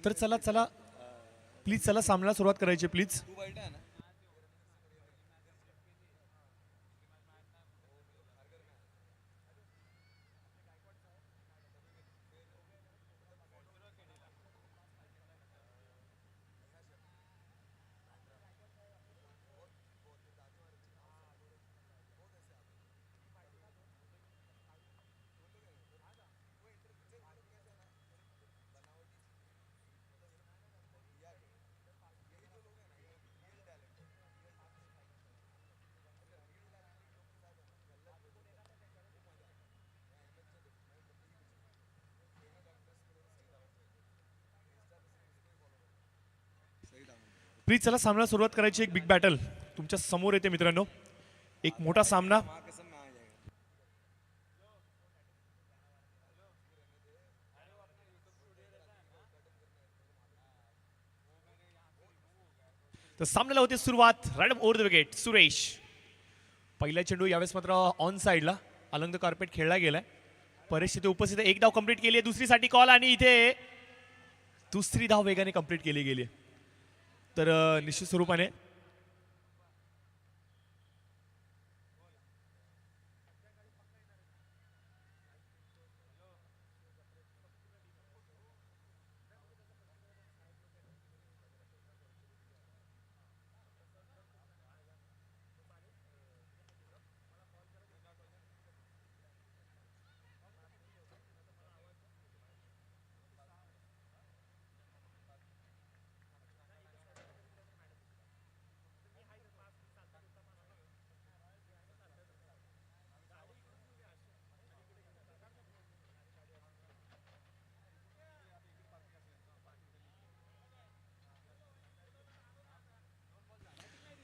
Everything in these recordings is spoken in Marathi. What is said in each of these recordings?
तर चला चला प्लीज, चला सामन्याला सुरुवात करायची प्लीज. प्लीज चला सामन्याला सुरुवात करायची. एक बिग बॅटल तुमच्या समोर येते मित्रांनो. एक मोठा सामना. तर सामन्याला होते सुरुवात. Right over the wicket Suresh. पहिला चेंडू यावेळेस मात्र ऑन साइडला अलंग द कार्पेट खेळला गेलाय. परेश इथे उपस्थित आहे. एक धाव कंप्लीट केली आहे. दुसरीसाठी कॉल आणि इथे दुसरी धाव वेगाने कंप्लीट केली गेली. तर निश्चित स्वरूपाने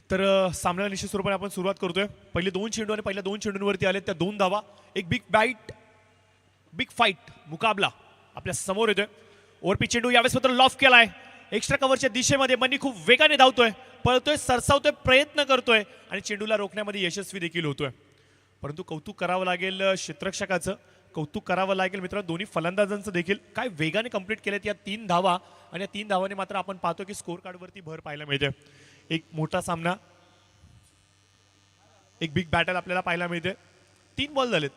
तर सामन्याला निश्चित स्वरूपाने आपण सुरुवात करतोय. पहिले दोन चेंडू आणि पहिल्या दोन चेंडूंवरती आले त्या दोन धावा. एक बिग फाईट मुकाबला आपल्या समोर येतोय. ओव्हरपिच चेंडू यावेळेस मात्र लॉफ केलाय. एक्स्ट्रा कव्हरच्या दिशेमध्ये मनी खूप वेगाने धावतोय, पळतोय, सरसावतोय, प्रयत्न करतोय आणि चेंडूला रोखण्यामध्ये यशस्वी देखील होतोय. परंतु कौतुक करावं लागेल क्षेत्ररक्षकाचं, कौतुक करावं लागेल मित्रांनो दोन्ही फलंदाजांचं देखील. काय वेगाने कंप्लीट केलेत या 3 धावा आणि या 3 धावांनी मात्र आपण पाहतो की स्कोर कार्डवरती भर पाहायला मिळते. एक मोठा सामना, एक बिग बॅटल आपल्याला पाहायला मिळते. 3 बॉल झालेत.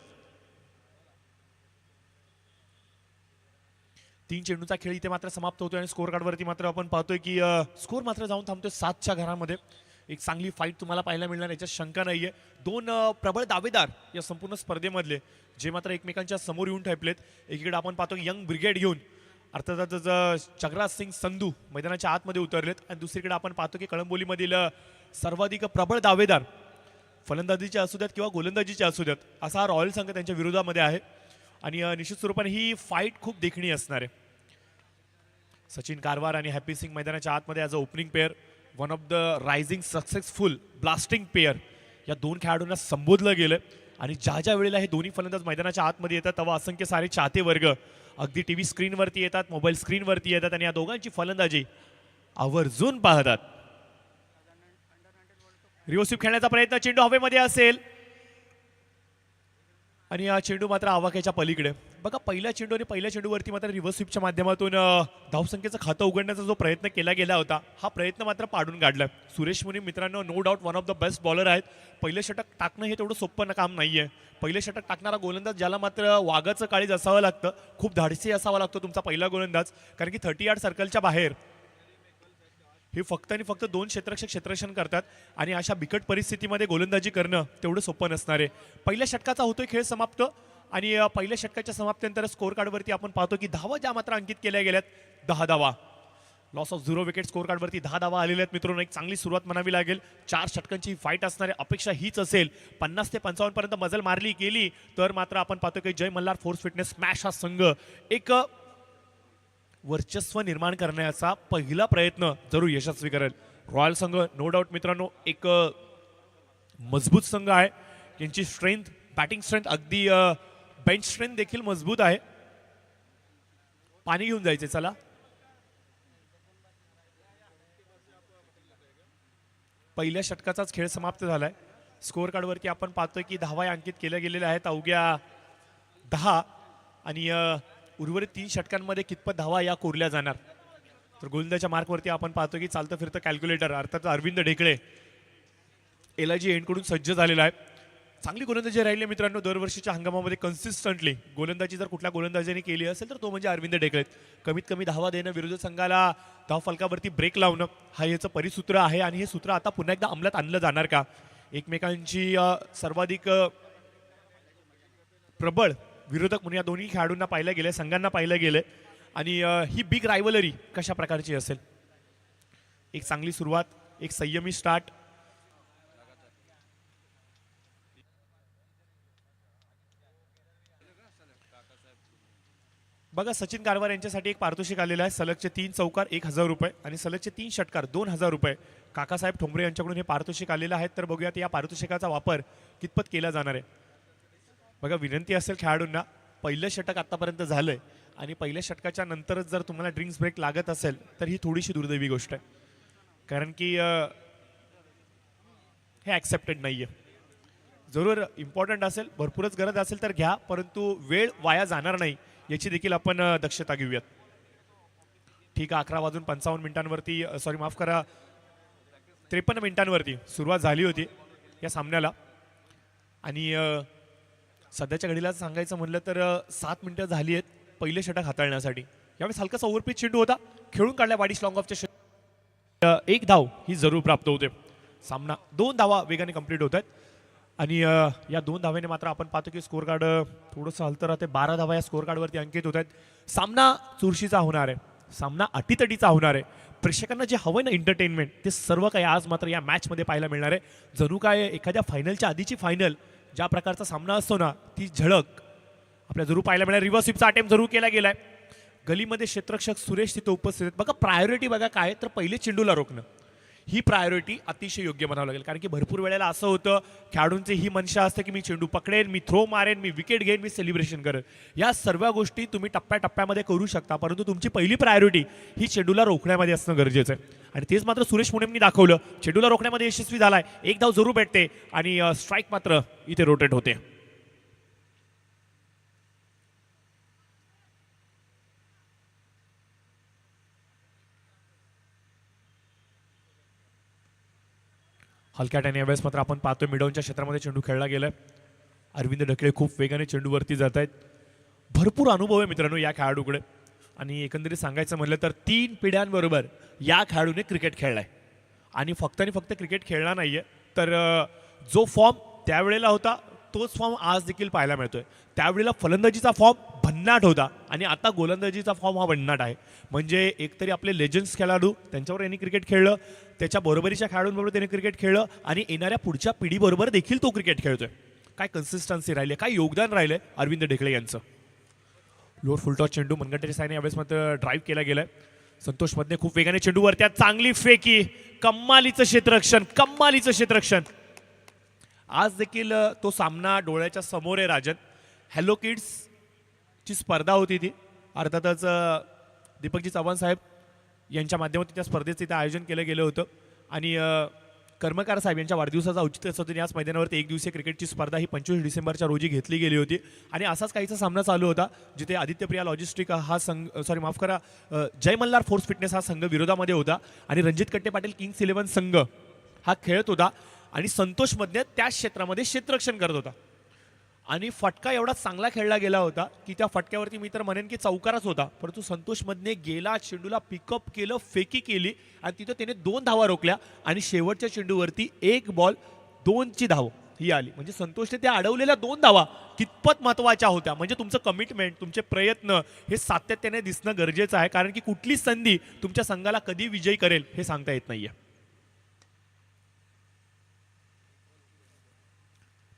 3 चेंडूचा खेळ इथे मात्र समाप्त होतोय आणि स्कोर कार्डवरती मात्र आपण पाहतोय की स्कोर मात्र जाऊन थांबतोय 7च्या घरामध्ये. एक चांगली फाईट तुम्हाला पाहायला मिळणार याच्यात शंका नाहीये. दोन प्रबळ दावेदार या संपूर्ण स्पर्धेमधले जे मात्र एकमेकांच्या समोर येऊन ठेपलेत. एकीकडे आपण पाहतो यंग ब्रिगेड घेऊन अर्थातच चगराज सिंग संधू मैदानाच्या आतमध्ये उतरलेत आणि दुसरीकडे आपण पाहतो की कळंबोलीमधील सर्वाधिक प्रबळ दावेदार फलंदाजीचे असू द्यात किंवा गोलंदाजीचे असू द्यात असा हा रॉयल संघ त्यांच्या विरोधामध्ये आहे आणि निश्चित स्वरूपाने ही फाईट खूप देखणी असणार आहे. सचिन कारवार आणि हॅपी सिंग मैदानाच्या आतमध्ये as a opening pair, one of the rising successful blasting pair या दोन खेळाडूंना संबोधलं गेलं. आणि ज्या वेळेला हे दोन्ही फलंदाज मैदानाच्या आतमध्ये येतात तेव्हा असंख्य सारे चाहते वर्ग अगदी टीव्ही स्क्रीनवरती येतात, मोबाईल स्क्रीनवरती येतात आणि या दोघांची फलंदाजी आवर्जून पाहतात. रिव्हर्स खेळण्याचा प्रयत्न, चेंडू हवेमध्ये असेल आणि हा चेंडू मात्र आवाक्याच्या पलीकडे. बघा पहिल्या चेंडू आणि पहिल्या चेंडूवरती मात्र रिव्हर्स स्वीपच्या माध्यमातून धावसंख्येचं खातं उघडण्याचा जो प्रयत्न केला गेला होता हा प्रयत्न मात्र पाडून काढला. सुरेश मुनी मित्रांनो no doubt one of the best bowler आहेत. पहिलं षटक टाकणं हे तेवढं सोपं काम नाहीये. पहिलं षटक टाकणारा गोलंदाज ज्याला मात्र वाघाचं काळीज असावं लागतं, खूप धाडसी असावा लागतो तुमचा पहिला गोलंदाज. कारण की 30 यार्ड सर्कलच्या बाहेर हे फक्त आणि फक्त 2 क्षेत्ररक्षक क्षेत्ररक्षण करतात आणि अशा बिकट परिस्थितीमध्ये गोलंदाजी करणं तेवढं सोपं नसणार आहे. पहिल्या षटकाचा होतोय खेळ समाप्त आणि पहिल्या षटकाच्या समाप्तीनंतर स्कोर कार्डवरती आपण पाहतो की धावा ज्या मात्र अंकित केल्या गेल्यात 10 धावा. लॉस ऑफ 0 विकेट स्कोर कार्डवरती 10 धावा आलेल्या आहेत मित्रांनो. एक चांगली सुरुवात म्हणावी लागेल. 4 षटकांची फाईट असणारी अपेक्षा हीच असेल. 50 ते 55 पर्यंत मजल मारली गेली तर मात्र आपण पाहतो की जय मल्हार फोर्स फिटनेस स्मॅश हा संघ एक वर्चस्व निर्माण करण्याचा पहिला प्रयत्न जरूर यशस्वी करेल. रॉयल संघ नो डाऊट मित्रांनो एक मजबूत संघ आहे. यांची स्ट्रेंथ, बॅटिंग स्ट्रेंथ, अगदी बेंच स्ट्रेंथ देखील मजबूत आहे. पाणी घेऊन जायचे चला. पहिल्या षटकाचाच खेळ समाप्त झालाय. स्कोर कार्डवरती आपण पाहतोय की धावा अंकित केल्या गेलेल्या आहेत अवघ्या 10 आणि उर्वरित 3 षटकांमध्ये कितपत धावा या कोरल्या जाणार. तर गोलंदाजाच्या मार्कवरती आपण पाहतो की चालतं फिरतं कॅल्क्युलेटर अर्थात अरविंद ढेकळे एलआयजी एंडकडून सज्ज झालेला आहे. चांगली गोलंदाजी राहिली मित्रांनो दरवर्षीच्या हंगामामध्ये कन्सिस्टंटली गोलंदाजी जर कुठल्या गोलंदाजाने केली असेल तर तो म्हणजे अरविंद ढेकळे. कमीत कमी धावा देणं, विरोधी संघाला धाव फलकावरती ब्रेक लावणं हा याचं परिसूत्र आहे आणि हे सूत्र आता पुन्हा एकदा अंमलात आणलं जाणार का. एकमेकांची सर्वाधिक प्रबळ विरोधक म्हणून या दोन्ही खेळाडूंना पाहिलं गेले, संघांना पाहिलं गेले आणि ही बिग रायव्हलरी कशा प्रकारची असेल. एक चांगली सुरुवात, एक संयमी स्टार्ट. बघा सचिन कारभार यांच्यासाठी एक पारितोषिक आलेलं आहे. सलगचे 3 चौकार 1000 रुपये आणि सलगचे 3 षटकार 2000 रुपये काकासाहेब ठोंबरे यांच्याकडून हे पारितोषिक आलेलं आहे. तर बघूयात या पारितोषिकाचा वापर कितपत केला जाणार आहे. बघा विनंती असेल खेळाडूंना, पहिलं षटक आतापर्यंत झालंय आणि पहिल्या षटकाच्या नंतरच जर तुम्हाला ड्रिंक्स ब्रेक लागत असेल तर ही थोडीशी दुर्दैवी गोष्ट आहे, कारण की हे ॲक्सेप्टेड नाहीये. जरूर इम्पॉर्टंट असेल, भरपूरच गरज असेल तर घ्या, परंतु वेळ वाया जाणार नाही याची देखील आपण दक्षता घेऊयात. ठीक आहे, 11:55 सॉरी माफ करा 53 मिनिटांवरती सुरुवात झाली होती या सामन्याला आणि सध्याच्या घडीला सांगायचं म्हणलं तर 7 मिनिटं झाली आहेत पहिले षटक हाताळण्यासाठी. यावेळेस हलकासा ओव्हरपिच चेंडू होता, खेळून काढला वाडीश लॉंग ऑफच्या. 1 धाव ही जरूर प्राप्त होते. सामना 2 धावा वेगाने कंप्लीट होत आहेत आणि या 2 धाव्याने मात्र आपण पाहतो की स्कोर कार्ड थोडंसं हलतं राहते. 12 धावा या स्कोर कार्डवरती अंकित होत आहेत. सामना चुरशीचा होणार आहे, सामना अटीतटीचा होणार आहे. प्रेक्षकांना जे हवं ना एंटरटेनमेंट ते सर्व काही आज मात्र या मॅचमध्ये पाहायला मिळणार आहे. जणू काय एखाद्या फायनलच्या आधीची फायनल ज्या प्रकारचा सामना असतो ना ती झळक आपल्या जरूर पाहायला मिळणार. रिव्हर्स स्वीपचा अटेम्प्ट जरूर केला गेलाय. गलीमध्ये क्षेत्ररक्षक सुरेश तिथे उपस्थित आहेत. बघा प्रायोरिटी बघा काय तर पहिले चेंडूला रोखणं ही प्रायोरिटी अतिशय योग्य म्हणावं लागेल, कारण की भरपूर वेळेला असं होतं खेळाडूंची ही मनशा असते की मी चेंडू पकडेन, मी थ्रो मारेन, मी विकेट घेईन, मी सेलिब्रेशन करेन. या सर्व गोष्टी तुम्ही टप्प्याटप्प्यामध्ये करू शकता, परंतु तुमची पहिली प्रायोरिटी ही चेंडूला रोखण्यामध्ये असणं गरजेचं आहे आणि तेच मात्र सुरेश पुणेंनी दाखवलं. चेंडूला रोखण्यामध्ये यशस्वी झालाय. 1 धाव जरूर भेटते आणि स्ट्राईक मात्र इथे रोटेट होते. हलक्या टॅने यावेळेस मात्र आपण पाहतोय मिडॉनच्या क्षेत्रामध्ये चेंडू खेळला गेलाय. अरविंद ढेकळे खूप वेगाने चेंडूवरती जात आहेत. भरपूर अनुभव आहे मित्रांनो या खेळाडूकडे आणि एकंदरीत सांगायचं म्हटलं तर 3 पिढ्यांबरोबर या खेळाडूने क्रिकेट खेळलाय आणि फक्त क्रिकेट खेळला नाहीये तर जो फॉर्म त्यावेळेला होता तोच फॉर्म आज देखील पाहायला मिळतोय. त्यावेळेला फलंदाजीचा फॉर्म भन्नाट होता आणि आता गोलंदाजीचा फॉर्म हा भन्नाट आहे. म्हणजे एकतरी आपले लेजंड्स खेळाडू त्यांच्यावर यांनी क्रिकेट खेळलं, त्याच्या बरोबरीच्या खेळाडूंबरोबर त्यांनी क्रिकेट खेळलं आणि येणाऱ्या पुढच्या पिढीबरोबर देखील तो क्रिकेट खेळतोय. काय कन्सिस्टन्सी राहिली, काय योगदान राहिलंय अरविंद ढेकळे यांचं. लोअर फुलटॉस चेंडू मनगटाच्या साईने यावेळेस मात्र ड्राईव्ह केला गेलाय. संतोष मधने खूप वेगाने चेंडूवर त्या चांगली फेकी, कम्मालीचं क्षेत्ररक्षण. आज देखील तो सामना डोळ्याच्या समोर आहे राजन. हॅलो किड्स ची स्पर्धा होती ती, अर्थातच दीपकजी चव्हाण साहेब यांच्या माध्यमातून त्या स्पर्धेचं इथे आयोजन केलं गेलं होतं आणि कर्मकार साहेब यांच्या वाढदिवसाचा औचित्य असतं याच मैदानावरती 1 दिवसीय क्रिकेटची स्पर्धा ही 25 डिसेंबरच्या रोजी घेतली गेली होती आणि असाच काहीचा सामना चालू होता जिथे आदित्यप्रिया लॉजिस्टिक हा संघ सॉरी माफ करा जय मल्हार फोर्स फिटनेस हा संघ विरोधामध्ये होता आणि रणजित कट्टे पाटील किंग्स 11 संघ हा खेळत होता आणि संतोष मधने त्या क्षेत्रामध्ये क्षेत्ररक्षण करत होता आणि फटका एवढा चांगला खेळला गेला होता की त्या फटक्यावरती मी तर म्हणेन की चौकारच होता, परंतु संतोष मधने गेला, चेंडूला पिकअप केलं, फेकी केली आणि तिथं त्याने 2 धावा रोखल्या आणि शेवटच्या चेंडूवरती 1 बॉल 2ची धाव ही आली. म्हणजे संतोषने त्या अडवलेल्या 2 धावा कितपत महत्वाच्या होत्या. म्हणजे तुमचं कमिटमेंट, तुमचे प्रयत्न हे सातत्याने दिसणं गरजेचं आहे, कारण की कुठली संधी तुमच्या संघाला कधी विजयी करेल हे सांगता येत नाहीये.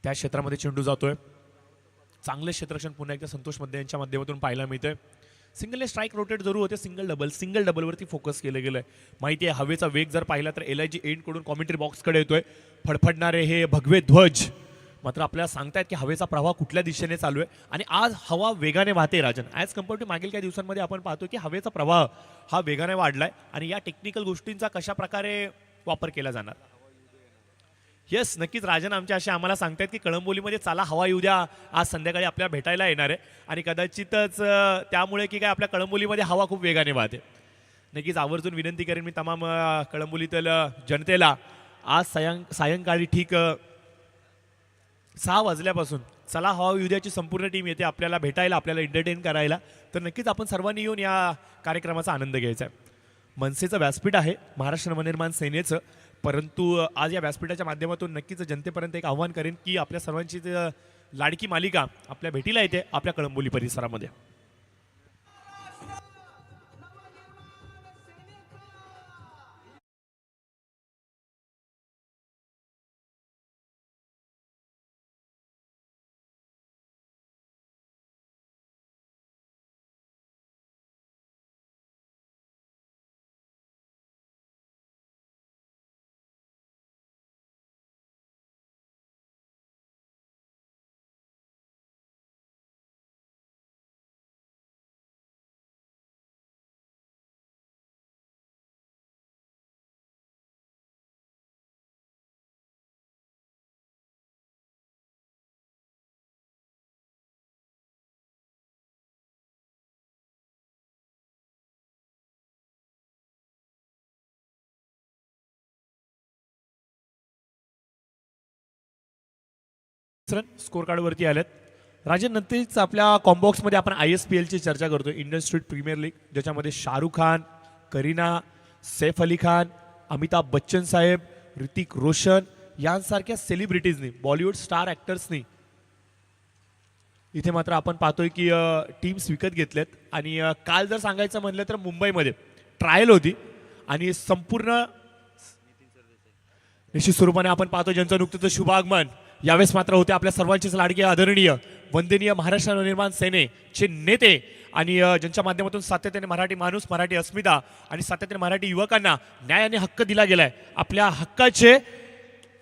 त्या क्षेत्रामध्ये चेंडू जातोय. चांगलं क्षेत्ररक्षण पुन्हा एकदा संतोष मध्ये यांच्या माध्यमातून पाहायला मिळतंय. सिंगलने स्ट्राईक रोटेट जरूर होते, सिंगल डबलवरती फोकस केलं गेलंय. माहिती आहे हवेचा वेग जर पाहिला तर एलआयजी एंड कडून कॉमेंट्री बॉक्सकडे येतोय. फडफडणारे हे भगवे ध्वज मात्र आपल्याला सांगतायत की हवेचा प्रवाह कुठल्या दिशेने चालू आहे आणि आज हवा वेगाने वाहते राजन. ॲज कम्पेअर टू मागील काही दिवसांमध्ये आपण पाहतो की हवेचा प्रवाह हा वेगाने वाढलाय आणि या टेक्निकल गोष्टींचा कशा प्रकारे वापर केला जाणार येस, नक्कीच राजन आमच्या असे आम्हाला सांगतायत की कळंबोलीमध्ये चला हवा येऊ द्या, आज संध्याकाळी आपल्याला भेटायला येणार आहे आणि कदाचितच त्यामुळे की काय आपल्या कळंबोलीमध्ये हवा खूप वेगाने वाहते. नक्कीच आवर्जून विनंती करेन मी तमाम कळंबोलीतील जनतेला आज सायंकाळी ठीक 6 वाजल्यापासून चला हवा उद्याची संपूर्ण टीम येते आपल्याला भेटायला, आपल्याला एंटरटेन करायला. तर नक्कीच आपण सर्वांनी येऊन या कार्यक्रमाचा आनंद घ्यायचा आहे. मनसेचं व्यासपीठ आहे महाराष्ट्र नवनिर्माण सेनेचं, परंतु आज या व्यासपीठाच्या माध्यमातून नक्कीच जनतेपर्यंत एक आव्हान करेन की आपल्या सर्वांची लाडकी मालिका आपल्या भेटीला येते आपल्या कळंबोली परिसरामध्ये. स्कोर कार्डवरती आलेत. राजन, नंतरच आपल्या कॉम्बॉक्समध्ये आपण ISPL ची चर्चा करतो, इंडियन स्ट्रीट प्रीमियर लीग, ज्याच्यामध्ये शाहरुख खान, करीना, सैफ अली खान, अमिताभ बच्चन साहेब, ऋतिक रोशन यांसारख्या सेलिब्रिटीजनी, बॉलिवूड स्टार ॲक्टर्सनी इथे मात्र आपण पाहतोय की टीम्स विकत घेतलेत. आणि काल जर सांगायचं म्हणलं तर मुंबईमध्ये ट्रायल होती आणि संपूर्ण निश्चित स्वरूपाने आपण पाहतो ज्यांचं नुकतंच शुभागमन यावेळेस मात्र होते आपल्या सर्वांचेच लाडके आदरणीय वंदनीय महाराष्ट्र नवनिर्माण सेनेचे नेते आणि ज्यांच्या माध्यमातून सातत्याने मराठी माणूस, मराठी अस्मिता आणि सातत्याने मराठी युवकांना न्याय आणि हक्क दिला गेलाय. आपल्या हक्काचे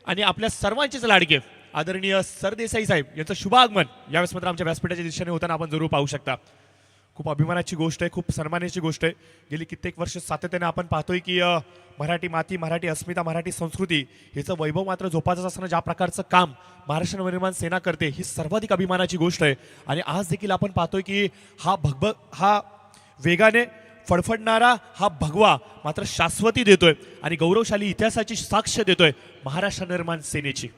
आणि आपल्या सर्वांचेच लाडके आदरणीय सरदेसाई साहेब यांचं शुभागमन यावेळेस मात्र आमच्या व्यासपीठाच्या दिशेने होताना आपण जरूर पाहू शकता. खूप अभिमानाची गोष्ट आहे, खूप सन्मानाची गोष्ट आहे. गेली कित्येक वर्ष सातत्याने आपण पाहतोय की मराठी माती, मराठी अस्मिता, मराठी संस्कृती हिचं वैभव मात्र जोपासत असताना ज्या प्रकारचं काम महाराष्ट्र नवनिर्माण सेना करते ही सर्वाधिक अभिमानाची गोष्ट आहे. आणि आज देखील आपण पाहतोय की हा वेगाने फडफडणारा हा भगवा मात्र शाश्वती देतोय आणि गौरवशाली इतिहासाची साक्ष देतोय महाराष्ट्र निर्माण सेनेची.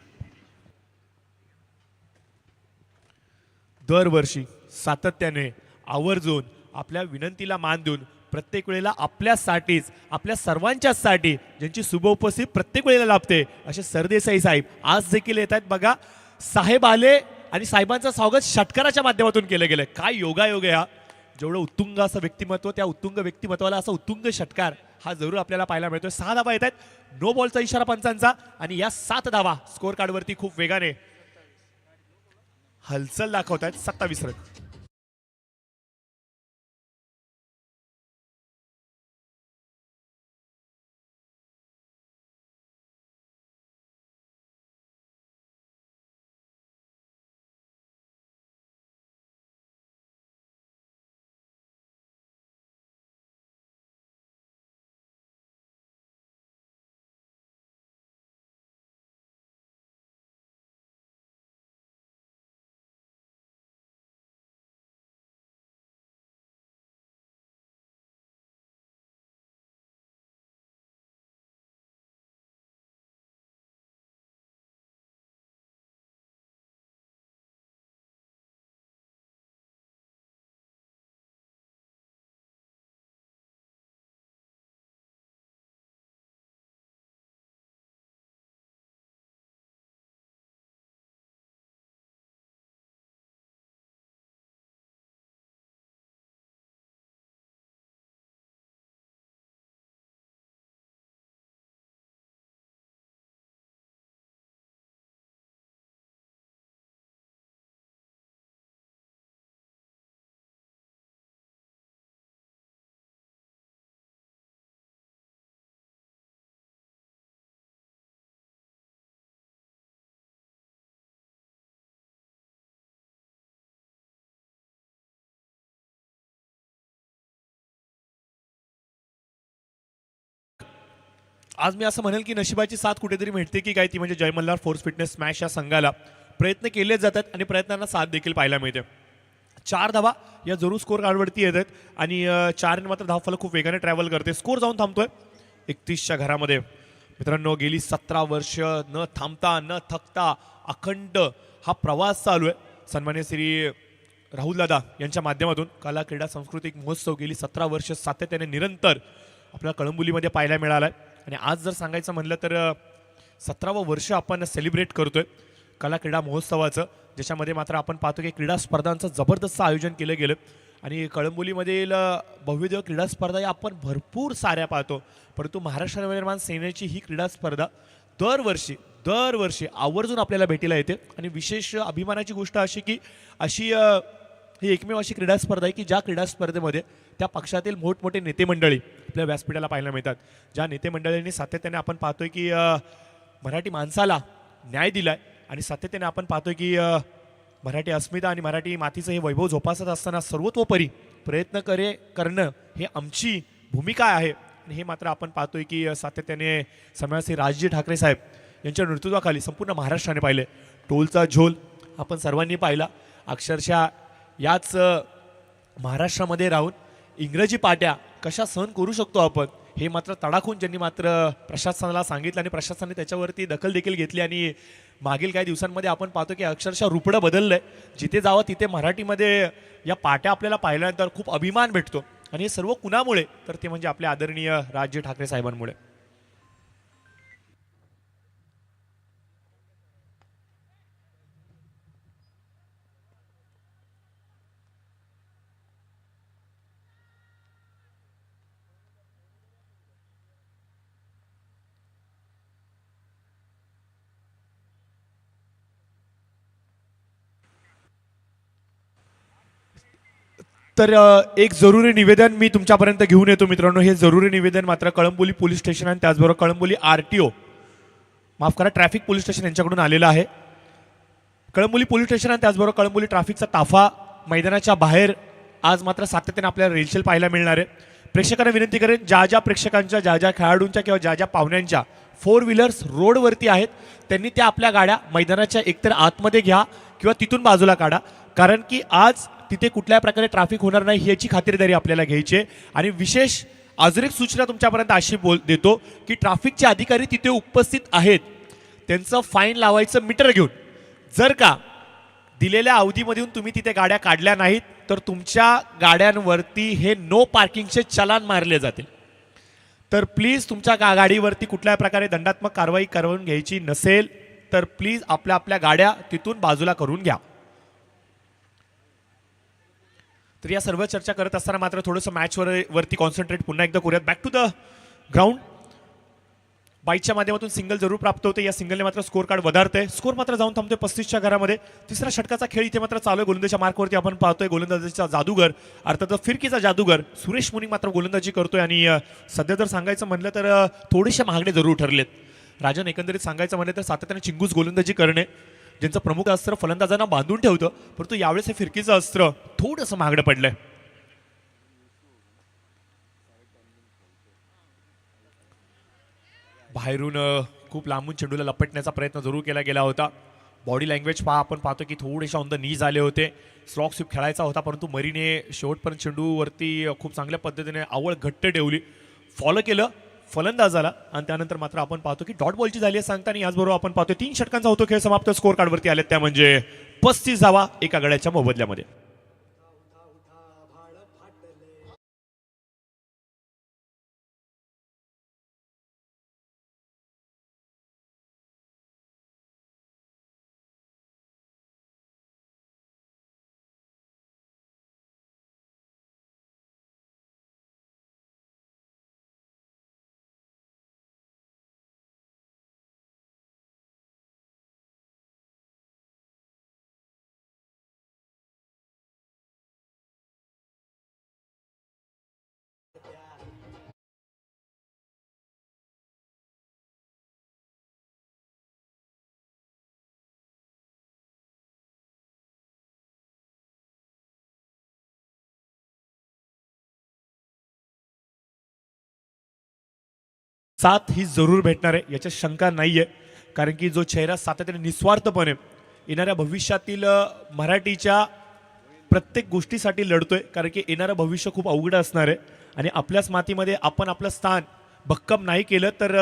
दरवर्षी सातत्याने आवर्जून आपल्या विनंतीला मान देऊन प्रत्येक वेळेला आपल्यासाठीच, आपल्या सर्वांच्यासाठी ज्यांची शुभ उपस्थिती प्रत्येक वेळेला लाभते असे सरदेसाई साहेब आज देखील येत आहेत. बघा, साहेब आले आणि साहेबांचं स्वागत षटकाराच्या माध्यमातून केलं गेलं. काय योगायोग आहे हा. जेवढं उत्तुंग असं व्यक्तिमत्व, त्या उत्तुंग व्यक्तिमत्वाला असं उत्तुंग षटकार हा जरूर आपल्याला पाहायला मिळतोय. 6 धावा येत आहेत, नो बॉलचा इशारा पंचांचा आणि या 7 धावा स्कोर कार्डवरती खूप वेगाने हलचल दाखवत आहेत. 27 रन. आज मी असं म्हणेल की नशिबाची साथ कुठेतरी मिळते की काय ती म्हणजे जय मल्हार फोर्स फिटनेस स्मॅश या संघाला प्रयत्न केले जातात आणि प्रयत्नांना साथ देखील पाहायला मिळते. 4 धावा या जरूर स्कोर कार्डवरती येतात आणि 4 मात्र धावफलक खूप वेगाने ट्रॅव्हल करते. स्कोर जाऊन थांबतोय 31च्या घरामध्ये. मित्रांनो गेली 17 वर्ष न थांबता न थकता अखंड हा प्रवास चालू आहे. सन्मान्य श्री राहुल दादा यांच्या माध्यमातून कला क्रीडा सांस्कृतिक महोत्सव गेली 17 वर्ष सातत्याने निरंतर आपल्या कळंबुलीमध्ये पाहायला मिळाला आहे. आणि आज जर सांगायचं म्हणलं तर 17वं वर्ष आपण सेलिब्रेट करतोय कला क्रीडा महोत्सवाचं, ज्याच्यामध्ये मात्र आपण पाहतो की क्रीडा स्पर्धांचं जबरदस्त आयोजन केलं गेलं आणि कळंबोलीमधील भव्यदेव क्रीडा स्पर्धा या आपण भरपूर साऱ्या पाहतो. परंतु महाराष्ट्र नवनिर्माण सेनेची ही क्रीडा स्पर्धा दरवर्षी आवर्जून आपल्याला भेटीला येते आणि विशेष अभिमानाची गोष्ट अशी की ही एकमेव अशी क्रीडा स्पर्धा आहे की ज्या क्रीडा स्पर्धेमध्ये त्या पक्षातील मोठमोठे नेते मंडळी आपल्या व्यासपीठाला पाहायला मिळतात. ज्या नेते मंडळींनी सातत्याने आपण पाहतोय की मराठी माणसाला न्याय दिलाय आणि सातत्याने आपण पाहतोय की मराठी अस्मिता आणि मराठी मातीचं हे वैभव जोपासत असताना सर्वतोपरी प्रयत्न करणं हे आमची भूमिका आहे. आणि हे मात्र आपण पाहतोय की सातत्याने सन्माननीय राजजी ठाकरे साहेब यांच्या नेतृत्वाखाली संपूर्ण महाराष्ट्राने पाहिले. टोलचा झोल आपण सर्वांनी पाहिला. अक्षरशः याच महाराष्ट्रामध्ये राहून इंग्रजी पाट्या कशा सहन करू शकतो आपण हे मात्र तडाखून ज्यांनी मात्र प्रशासनाला सांगितलं आणि प्रशासनाने त्याच्यावरती दखल देखील घेतली. आणि मागील काही दिवसांमध्ये आपण पाहतो की अक्षरशः रुपडं बदललंय. जिथे जावं तिथे मराठीमध्ये या पाट्या आपल्याला पाहिल्यानंतर खूप अभिमान भेटतो आणि हे सर्व कुणामुळे तर ते म्हणजे आपल्या आदरणीय राजजी ठाकरे साहेबांमुळे. तर एक जरुरी निवेदन मी तुमच्यापर्यंत घेऊन येतो मित्रांनो. हे जरुरी निवेदन मात्र कळंबोली पोलीस स्टेशन आणि त्याचबरोबर कळंबोली आरटीओ माफ करा ट्रॅफिक पोलीस स्टेशन यांच्याकडून आलेलं आहे. कळंबोली पोलीस स्टेशन आणि त्याचबरोबर कळंबोली ट्रॅफिकचा ताफा मैदानाच्या बाहेर आज मात्र सातत्याने आपल्याला रेलचेल पाहायला मिळणार आहे. प्रेक्षकांना विनंती करेन ज्या प्रेक्षकांच्या ज्या खेळाडूंच्या किंवा ज्या पाहुण्यांच्या 4 व्हीलर्स रोडवरती आहेत त्यांनी त्या आपल्या गाड्या मैदानाच्या एकतर आतमध्ये घ्या किंवा तिथून बाजूला काढा. कारण की आज तिथे कुठल्याही प्रकारे ट्रॅफिक होणार नाही याची खातिरदारी आपल्याला घ्यायची आहे. आणि विशेष अजून एक सूचना तुमच्यापर्यंत अशी देतो की ट्रॅफिकचे अधिकारी तिथे उपस्थित आहेत त्यांचं फाईन लावायचं मीटर घेऊन. जर का दिलेल्या अवधीमधून तुम्ही तिथे गाड्या काढल्या नाहीत तर तुमच्या गाड्यांवरती हे नो पार्किंगचे चलान मारले जातील. तर प्लीज तुमच्या गाडीवरती कुठल्याही प्रकारे दंडात्मक कारवाई करून घ्यायची नसेल तर प्लीज आपल्या गाड्या तिथून बाजूला करून घ्या. तर या सर्व चर्चा करत असताना मात्र थोडंसं मॅचवरती कॉन्सन्ट्रेट पुन्हा एकदा करूयात. Back to the ground. बाईकच्या माध्यमातून सिंगल जरूर प्राप्त होते. या सिंगलने मात्र स्कोर कार्ड वधारते. स्कोर मात्र जाऊन थांबतोय 35च्या घरामध्ये. तिसरा षटकाचा खेळ इथे मात्र चालू आहे. गोलंदाजीच्या मार्कवरती आपण पाहतोय गोलंदाजीचा जादूगर अर्थात फिरकीचा जादूगर सुरेश मुनी मात्र गोलंदाजी करतोय. आणि सध्या जर सांगायचं म्हणलं तर थोडेसे महागडे जरूर ठरलेत. राजन एकंदरीत सांगायचं म्हणलं तर सातत्याने चिंगूस गोलंदाजी करणे ज्यांचं प्रमुख अस्त्र फलंदाजांना बांधून ठेवतं परंतु यावेळेस हे फिरकीचं अस्त्र थोडंसं महागडं पडलंय. बाहेरून खूप लांबून चेंडूला लपटण्याचा प्रयत्न जरूर केला गेला होता. बॉडी लँग्वेज पहा आपण पाहतो की थोडेसे ऑन द नी झाले होते. स्लॉक स्वीप खेळायचा होता परंतु मरीने शेवटपर्यंत चेंडूवरती खूप चांगल्या पद्धतीने आवळ घट्ट ठेवली. फॉलो केलं फलंदाजाला आणि त्यानंतर मात्र आपण पाहतो की डॉट बॉलची झाली आहे सांगता. आणि याचबरोबर आपण पाहतो 3 षटकांचा होतो खेळ समाप्त. स्कोर कार्डवरती आले त्या म्हणजे 35 धावा एका गड्याच्या मोबदल्यामध्ये. साथ ही जरूर भेटणार आहे, याच्यात शंका नाही आहे. कारण की जो चेहरा सातत्याने निस्वार्थपणे येणाऱ्या भविष्यातील मराठीच्या प्रत्येक गोष्टीसाठी लढतोय, कारण की येणारं भविष्य खूप अवघड असणार आहे आणि आपल्याच मातीमध्ये आपण आपलं स्थान भक्कम नाही केलं तर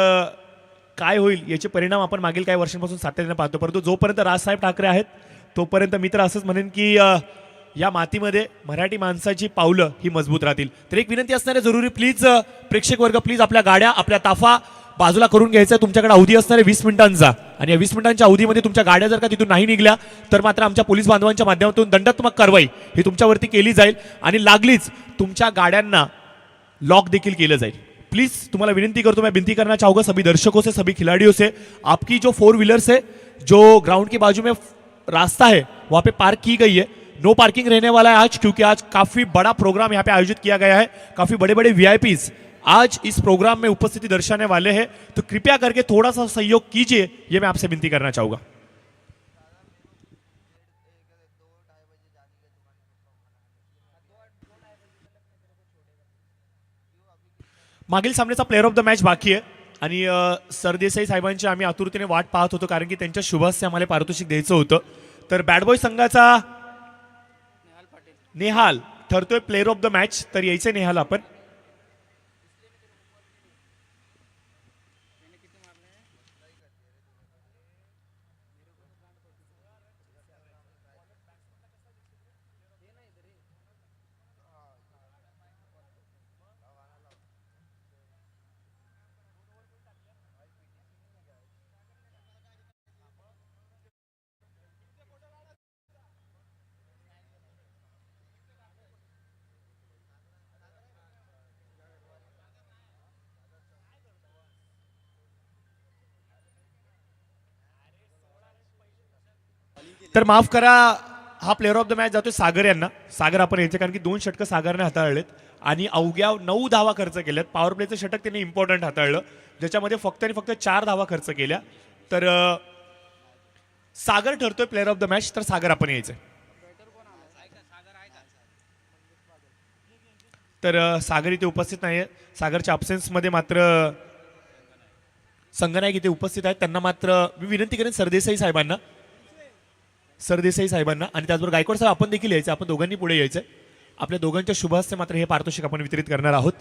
काय होईल याचे परिणाम आपण मागील काही वर्षांपासून सातत्याने पाहतो. परंतु जोपर्यंत राजसाहेब ठाकरे आहेत तोपर्यंत मी तर असंच म्हणेन की या मातीमध्ये मराठी माणसाची पावलं ही मजबूत राहतील. तर एक विनंती असणार आहे जरुरी, प्लीज प्रेक्षक वर्ग, प्लीज आपल्या गाड्या आपल्या ताफा बाजूला करून घ्यायचा आहे. तुमच्याकडे अवधी असणार आहे 20 मिनिटांचा आणि या 20 मिनिटांच्या अवधीमध्ये तुमच्या गाड्या जर का तिथून नाही निघल्या तर मात्र आमच्या पोलीस बांधवांच्या माध्यमातून दंडात्मक कारवाई ही तुमच्यावरती केली जाईल आणि लागलीच तुमच्या गाड्यांना लॉक देखील केलं जाईल. प्लीज तुम्हाला विनंती करतो, मैं विनती करना चाहूंगा सभी दर्शकों से, सभी खिलाड़ियों से, आपकी जो 4 व्हीलर्स है जो ग्राउंड के बाजू में रास्ता है वहां पे पार्क की गई है. नो पार्किंग रहने वाला है आज, क्योंकि आज काफी बड़ा प्रोग्राम यहाँ पे आयोजित किया गया है. काफी बड़े बड़े वीआईपीज आज इस प्रोग्राम में उपस्थिति दर्शाने वाले हैं, तो कृपया करके थोड़ा सा सहयोग कीजिए, ये मैं आपसे विनती करना चाहूंगा. मागील सामन्याचा प्लेअर ऑफ द मॅच बाकी आहे आणि सरदेसाई साहेबांची आम्ही आतुरतेने वाट पाहत होतो, कारण की त्यांच्या शुभस्य आम्हाला पारितोषिक द्यायचं होतं. तर बॅड बॉय संघाचा नेहाल ठरतोय प्लेअर ऑफ द मॅच, तर यायचं नेहाल आपण. तर माफ करा, हा प्लेअर ऑफ द मॅच जातोय सागर यांना. सागर आपण यायचे, कारण की 2 षटकं सागरने हाताळलेत आणि अवघ्या 9 धावा खर्च केल्यात. पॉवर प्लेचं षटक त्यांनी इम्पॉर्टंट हाताळलं, ज्याच्यामध्ये फक्त आणि फक्त 4 धावा खर्च केल्या. तर सागर ठरतोय प्लेअर ऑफ द मॅच, तर सागर आपण यायचंय. तर सागर इथे उपस्थित नाहीये. सागरच्या अब्सेन्समध्ये मात्र संगनायक इथे उपस्थित आहेत. त्यांना मात्र मी विनंती करेन सरदेसाई साहेबांना आणि त्याचबरोबर गायकवाड साहेब आपण देखील यायचं, आपण दोघांनी पुढे यायचं. आपल्या दोघांच्या शुभ हस्ते मात्र हे पारितोषिक आपण वितरित करणार आहोत.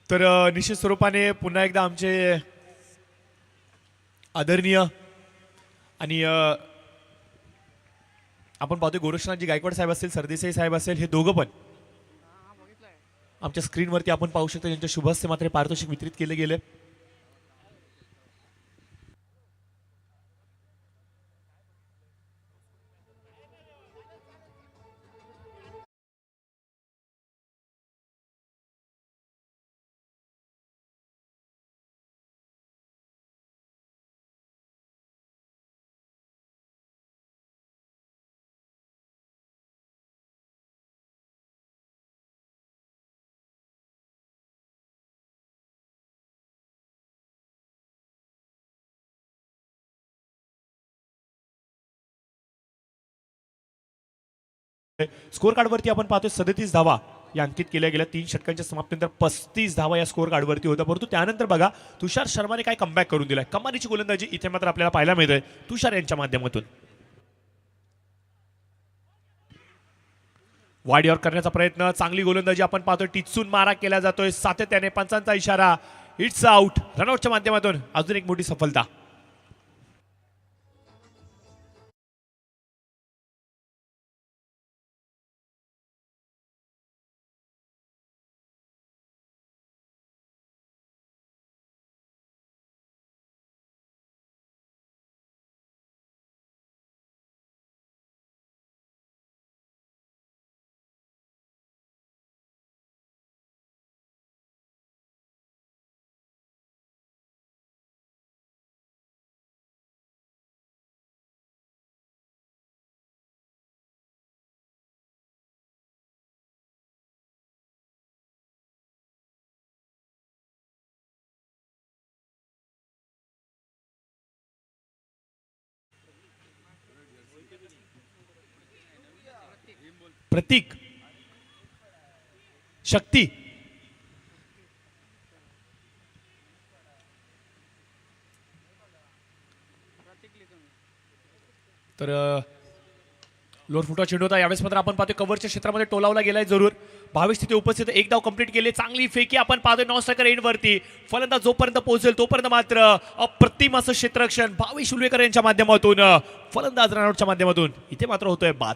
तर निश्चित स्वरूपाने पुन्हा एकदा आमचे आदरणीय आणि आपण पाहतोय गोरक्षनाथजी गायकवाड साहेब असतील, सरदेसाई साहेब असेल, हे दोघं पण आमच्या स्क्रीनवरती आपण पाहू शकतो. त्यांच्या शुभ हस्ते मात्र पारितोषिक वितरित केले गेले. स्कोर कार्डवरती आपण पाहतोय 37 धावा या अंकित केल्या गेल्या. 3 षटकांच्या समाप्तीनंतर 35 धावा या स्कोर कार्डवरती होत्या. परंतु त्यानंतर बघा तुषार शर्माने काय कमबॅक करून दिलाय. कमालीची गोलंदाजी इथे मात्र आपल्याला पाहायला मिळते तुषार यांच्या माध्यमातून. वाईड यॉर्क करण्याचा प्रयत्न, चांगली गोलंदाजी आपण पाहतोय. टिचून मारा केला जातोय सातत्याने, पंचांचा इशारा, इट्स आउट. रनआउटच्या माध्यमातून अजून एक मोठी सफलता. प्रतीक, शक्ती, तर लोअर फुटा चेंडू होता यावेळेस मात्र आपण पाहतोय कव्हरच्या क्षेत्रामध्ये टोलावला गेलाय जरूर. भावेश तिथे उपस्थित, एक डाव कंप्लीट केले, चांगली फेकी आपण पाहतोय नॉन स्ट्रायकर एंड वरती. फलंदाज जोपर्यंत पोहोचेल तोपर्यंत मात्र अप्रतिम असं क्षेत्ररक्षण भावेश उलवेकर यांच्या माध्यमातून, फलंदाज रनआउटच्या माध्यमातून इथे मात्र होतोय बाद.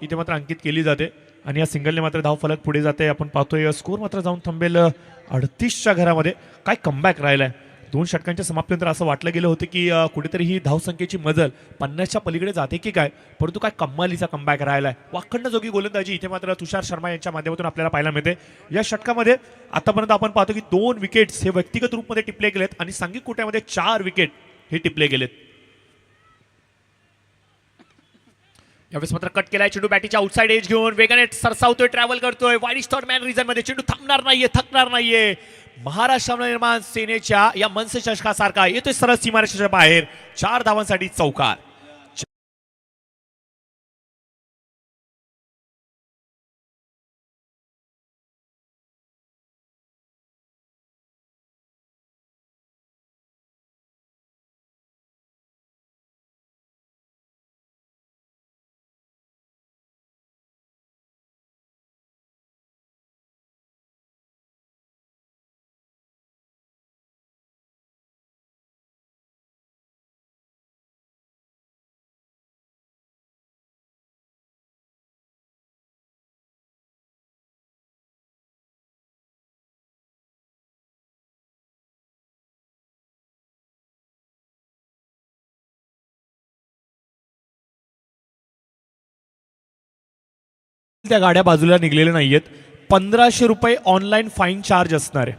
इथे मात्र अंकित केली जाते आणि या सिंगलने मात्र धाव फलक पुढे जाते. आपण पाहतोय स्कोर मात्र जाऊन थांबेल 38च्या घरामध्ये. काय कमबॅक राहिलाय. 2 षटकांच्या समाप्तीनंतर असं वाटलं गेलं होतं की कुठेतरी ही धावसंख्येची मजल 50च्या पलीकडे जाते की काय, परंतु काय कमालीचा कमबॅक राहिलाय. वाखंडजोगी गोलंदाजी इथे मात्र तुषार शर्मा यांच्या माध्यमातून आपल्याला पाहायला मिळते. या षटकामध्ये आतापर्यंत आपण पाहतो की 2 विकेट्स हे व्यक्तिगत रूपमध्ये टिपले गेलेत आणि सांघिक कोट्यामध्ये 4 विकेट हे टिपले गेलेत. यावेळेस मात्र कट केलाय चेंडू बॅटीच्या आउटसाइड एज घेऊन वेगाने सरसावतोय, ट्रॅव्हल करतोय वाईड थर्ड मॅन रिझन मध्ये. चेंडू थांबणार नाहीये, थकणार नाहीये. महाराष्ट्र निर्माण सेनेच्या या मनसे चषकासारखा येतोय सरळ सीमारेषेच्या बाहेर. 4 धावांसाठी चौकार. त्या गाड्या बाजूला निघलेल्या नाहीयेत. 1500 रुपये ऑनलाईन फाईन चार्ज असणार आहे.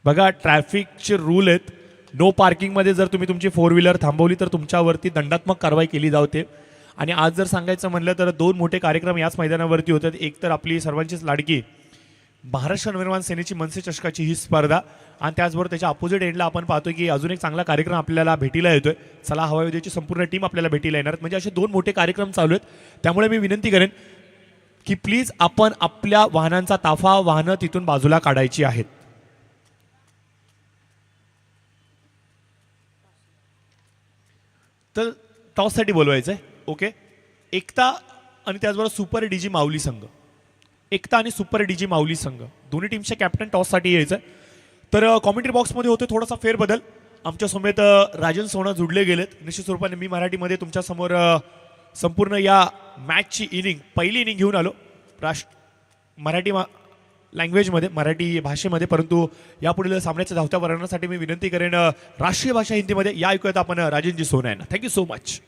बघा ट्रॅफिकचे रूल आहेत. नो पार्किंगमध्ये जर तुम्ही तुमची 4 व्हीलर थांबवली तर तुमच्यावरती दंडात्मक कारवाई केली जाते. आणि आज जर सांगायचं म्हणलं तर 2 मोठे कार्यक्रम याच मैदानावरती होतात. एक तर आपली सर्वांचीच लाडकी महाराष्ट्र नवनिर्माण सेनेची मनसे चषकाची ही स्पर्धा आणि त्याचबरोबर त्याच्या अपोजिट एंडला आपण पाहतोय की अजून एक चांगला कार्यक्रम आपल्याला भेटीला येतोय. चला हवा उद्याची संपूर्ण टीम आपल्याला भेटीला येणार. म्हणजे असे 2 मोठे कार्यक्रम चालू आहेत. त्यामुळे मी विनंती करेन की प्लीज आपण आपल्या वाहनांचा ताफा वाहनं तिथून बाजूला काढायची आहेत. तर टॉससाठी बोलवायचंय. ओके, एकता आणि त्याचबरोबर सुपर डीजी माऊली संघ, एकता आणि सुपर डीजी माऊली संघ दोन्ही टीमचे कॅप्टन टॉससाठी यायचं. तर कॉमेंट्री बॉक्समध्ये होते थोडासा फेरबदल. आमच्या समेत राजन सोना जुडले गेलेत. निश्चित स्वरूपाने मी मराठीमध्ये तुमच्या समोर संपूर्ण या मॅचची इनिंग पहिली इनिंग घेऊन आलो मराठी लँग्वेजमध्ये, मराठी भाषेमध्ये. परंतु यापुढील सामन्याच्या धावत्या वर्णनासाठी मी विनंती करेन राष्ट्रीय भाषा हिंदीमध्ये या ऐकूयात आपण राजनजी सोना यांना. Thank you so much.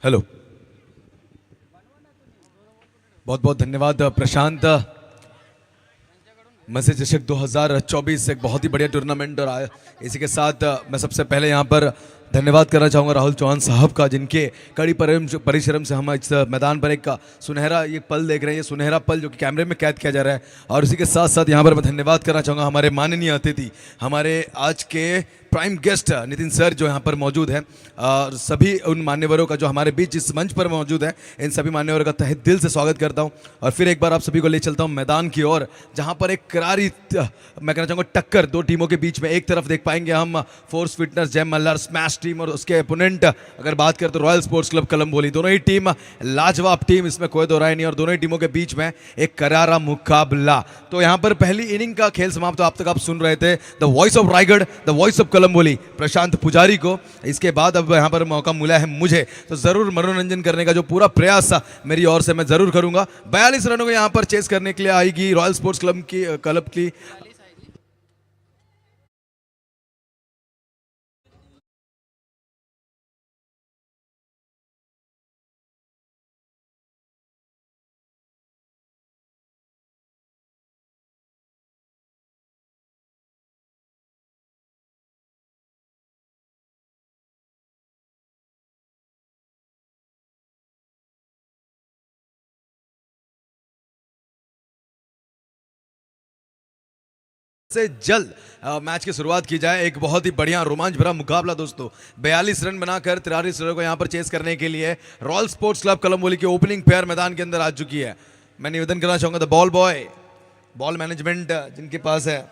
हेलो, बहुत बहुत धन्यवाद प्रशांत. मनसे चषक 2024 एक बहुत ही बढ़िया टूर्नामेंट और इसी के साथ मैं सबसे पहले यहाँ पर धन्यवाद करना चाहूँगा राहुल चौहान साहब का, जिनके कड़ी परिश्रम से हम इस मैदान पर एक सुनहरा ये पल देख रहे हैं, ये सुनहरा पल जो कि कैमरे में कैद किया जा रहा है. और इसी के साथ साथ यहाँ पर मैं धन्यवाद करना चाहूँगा हमारे माननीय अतिथि, हमारे आज के प्राइम गेस्ट नितिन सर जो यहाँ पर मौजूद हैं, और सभी उन मान्यवरों का जो हमारे बीच इस मंच पर मौजूद हैं, इन सभी मान्यवरों का तहे दिल से स्वागत करता हूँ. और फिर एक बार आप सभी को ले चलता हूँ मैदान की ओर, जहाँ पर एक करारी मैं कहना चाहूँगा टक्कर 2 टीमों के बीच में. एक तरफ देख पाएंगे हम फोर्स फिटनेस जय मल्हार स्मैश टीम, और उसके अपोनेंट अगर बात करें तो रॉयल स्पोर्ट्स क्लब कलम्बोली. दोनों ही टीम लाजवाब टीम, इसमें कोई दो राय नहीं. और दोनों ही टीमों के बीच में एक करारा मुकाबला. तो यहाँ पर पहली इनिंग का खेल समाप्त. तो आप तक आप सुन रहे थे the voice of Raigad, the voice of Kalamboli Prashant Pujari को. इसके बाद अब यहाँ पर मौका मिला है मुझे, तो ज़रूर मनोरंजन करने का जो पूरा प्रयास मेरी ओर से मैं ज़रूर करूँगा. 42 रनों को यहाँ पर चेस करने के लिए आएगी रॉयल स्पोर्ट्स क्लब की से जल्द मैच की शुरुआत की जाए। एक बहुत ही बढ़िया रोमांच भरा मुकाबला दोस्तों, 42 रन बनाकर 43 रनों को यहाँ पर चेस करने के लिए रॉयल स्पोर्ट्स क्लब कलम्बोली की ओपनिंग पेयर मैदान के अंदर आ चुकी है। मैं निवेदन करना चाहूंगा the ball boy, ball management जिनके पास है,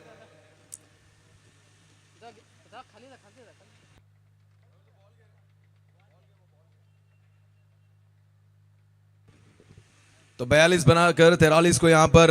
तो 42 बनाकर 43 को यहाँ पर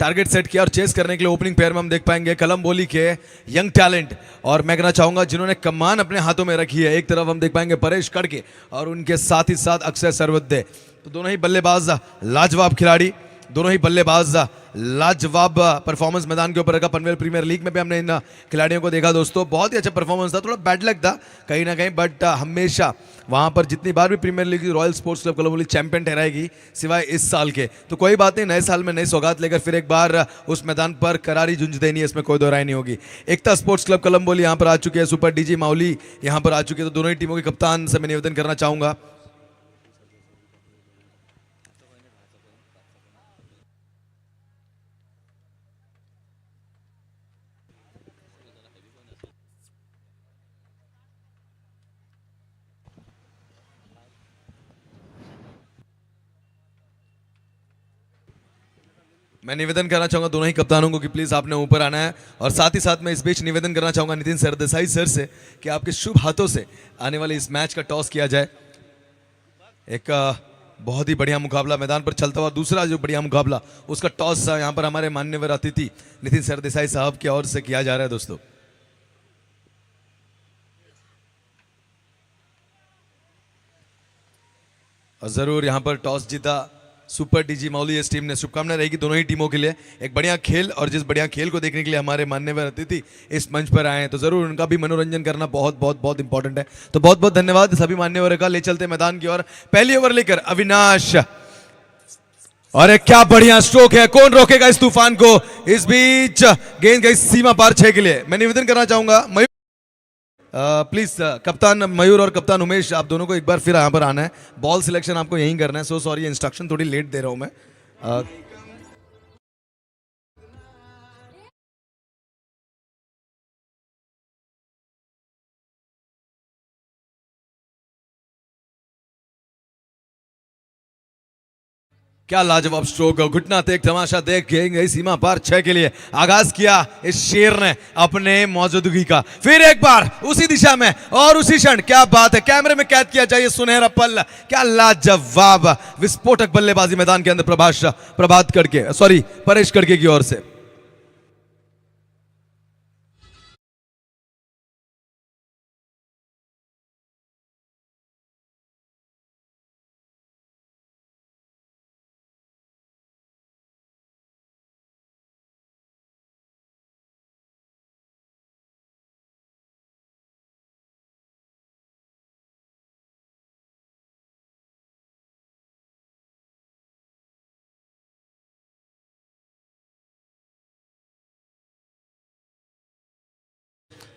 टारगेट सेट किया और चेस करने के लिए ओपनिंग पेयर में हम देख पाएंगे कलम्बोली के यंग टैलेंट, और मैं कहना चाहूंगा जिन्होंने कमान अपने हाथों में रखी है। एक तरफ हम देख पाएंगे परेश कड़के और उनके साथ ही साथ अक्षय सरवदे, तो दोनों ही बल्लेबाज लाजवाब खिलाड़ी, दोनों ही बल्लेबाज लाजवाब परफॉर्मेंस मैदान के ऊपर रखा। पनवेल प्रीमियर लीग में भी हमने इन खिलाड़ियों को देखा दोस्तों, बहुत ही अच्छा परफॉर्मेंस था, थोड़ा बैड लक था कहीं ना कहीं, बट हमेशा वहां पर जितनी बार भी premier league royal sports club Kalamboli champion ठहराएगी सिवाय इस साल के, तो कोई बात नहीं, नए साल में नई सौगात लेकर फिर एक बार उस मैदान पर करारी जुंज देनी है, इसमें कोई दो राय नहीं होगी। एकता स्पोर्ट्स क्लब कलम्बोली यहाँ पर आ चुके हैं, सुपर डीजी माउली यहाँ पर आ चुके हैं, तो दोनों ही टीमों के कप्तान से मैं निवेदन करना चाहूंगा मैं निवेदन करना चाहूंगा दोनों ही कप्तानों को कि प्लीज आपने ऊपर आना है, और साथ ही साथ मैं इस बीच निवेदन करना चाहूंगा नितिन सरदेसाई सर से कि आपके शुभ हाथों से आने वाले इस मैच का टॉस किया जाए। एक बहुत ही बढ़िया मुकाबला मैदान पर चलता हुआ, दूसरा जो बढ़िया मुकाबला उसका टॉस यहाँ पर हमारे मान्यवर अतिथि नितिन सरदेसाई साहब की ओर से किया जा रहा है दोस्तों। और जरूर यहाँ पर टॉस जीता सुपर डीजी माउली इस टीम ने, शुभकामनाएं रहेगी दोनों ही टीमों के लिए एक बढ़िया खेल, और जिस बढ़िया खेल को देखने के लिए हमारे मान्यवर अतिथि इस मंच पर आए हैं तो जरूर उनका भी मनोरंजन करना बहुत बहुत बहुत इंपॉर्टेंट है। तो बहुत बहुत धन्यवाद सभी मान्यवर का। ले चलते मैदान की ओर, पहली ओवर लेकर अविनाश, और क्या बढ़िया स्ट्रोक है, कौन रोकेगा इस तूफान को। इस बीच गेंद गई सीमा पार 6 के लिए। मैं निवेदन करना चाहूंगा मयूर, प्लीज कप्तान मयूर और कप्तान उमेश, आप दोनों को एक बार फिर यहाँ पर आना है, बॉल सिलेक्शन आपको यहीं करना है। सो सॉरी, इंस्ट्रक्शन थोड़ी लेट दे रहा हूं मैं। क्या लाजवाब स्ट्रोक, घुटना तेज तमाशा देख गई सीमा पार 6 के लिए। आगाज किया इस शेर ने अपने मौजूदगी का, फिर एक बार उसी दिशा में और उसी क्षण, क्या बात है, कैमरे में कैद किया जाए सुनहरा पल। क्या लाजवाब विस्फोटक बल्लेबाजी मैदान के अंदर प्रभात करके, सॉरी परेश करके की ओर से।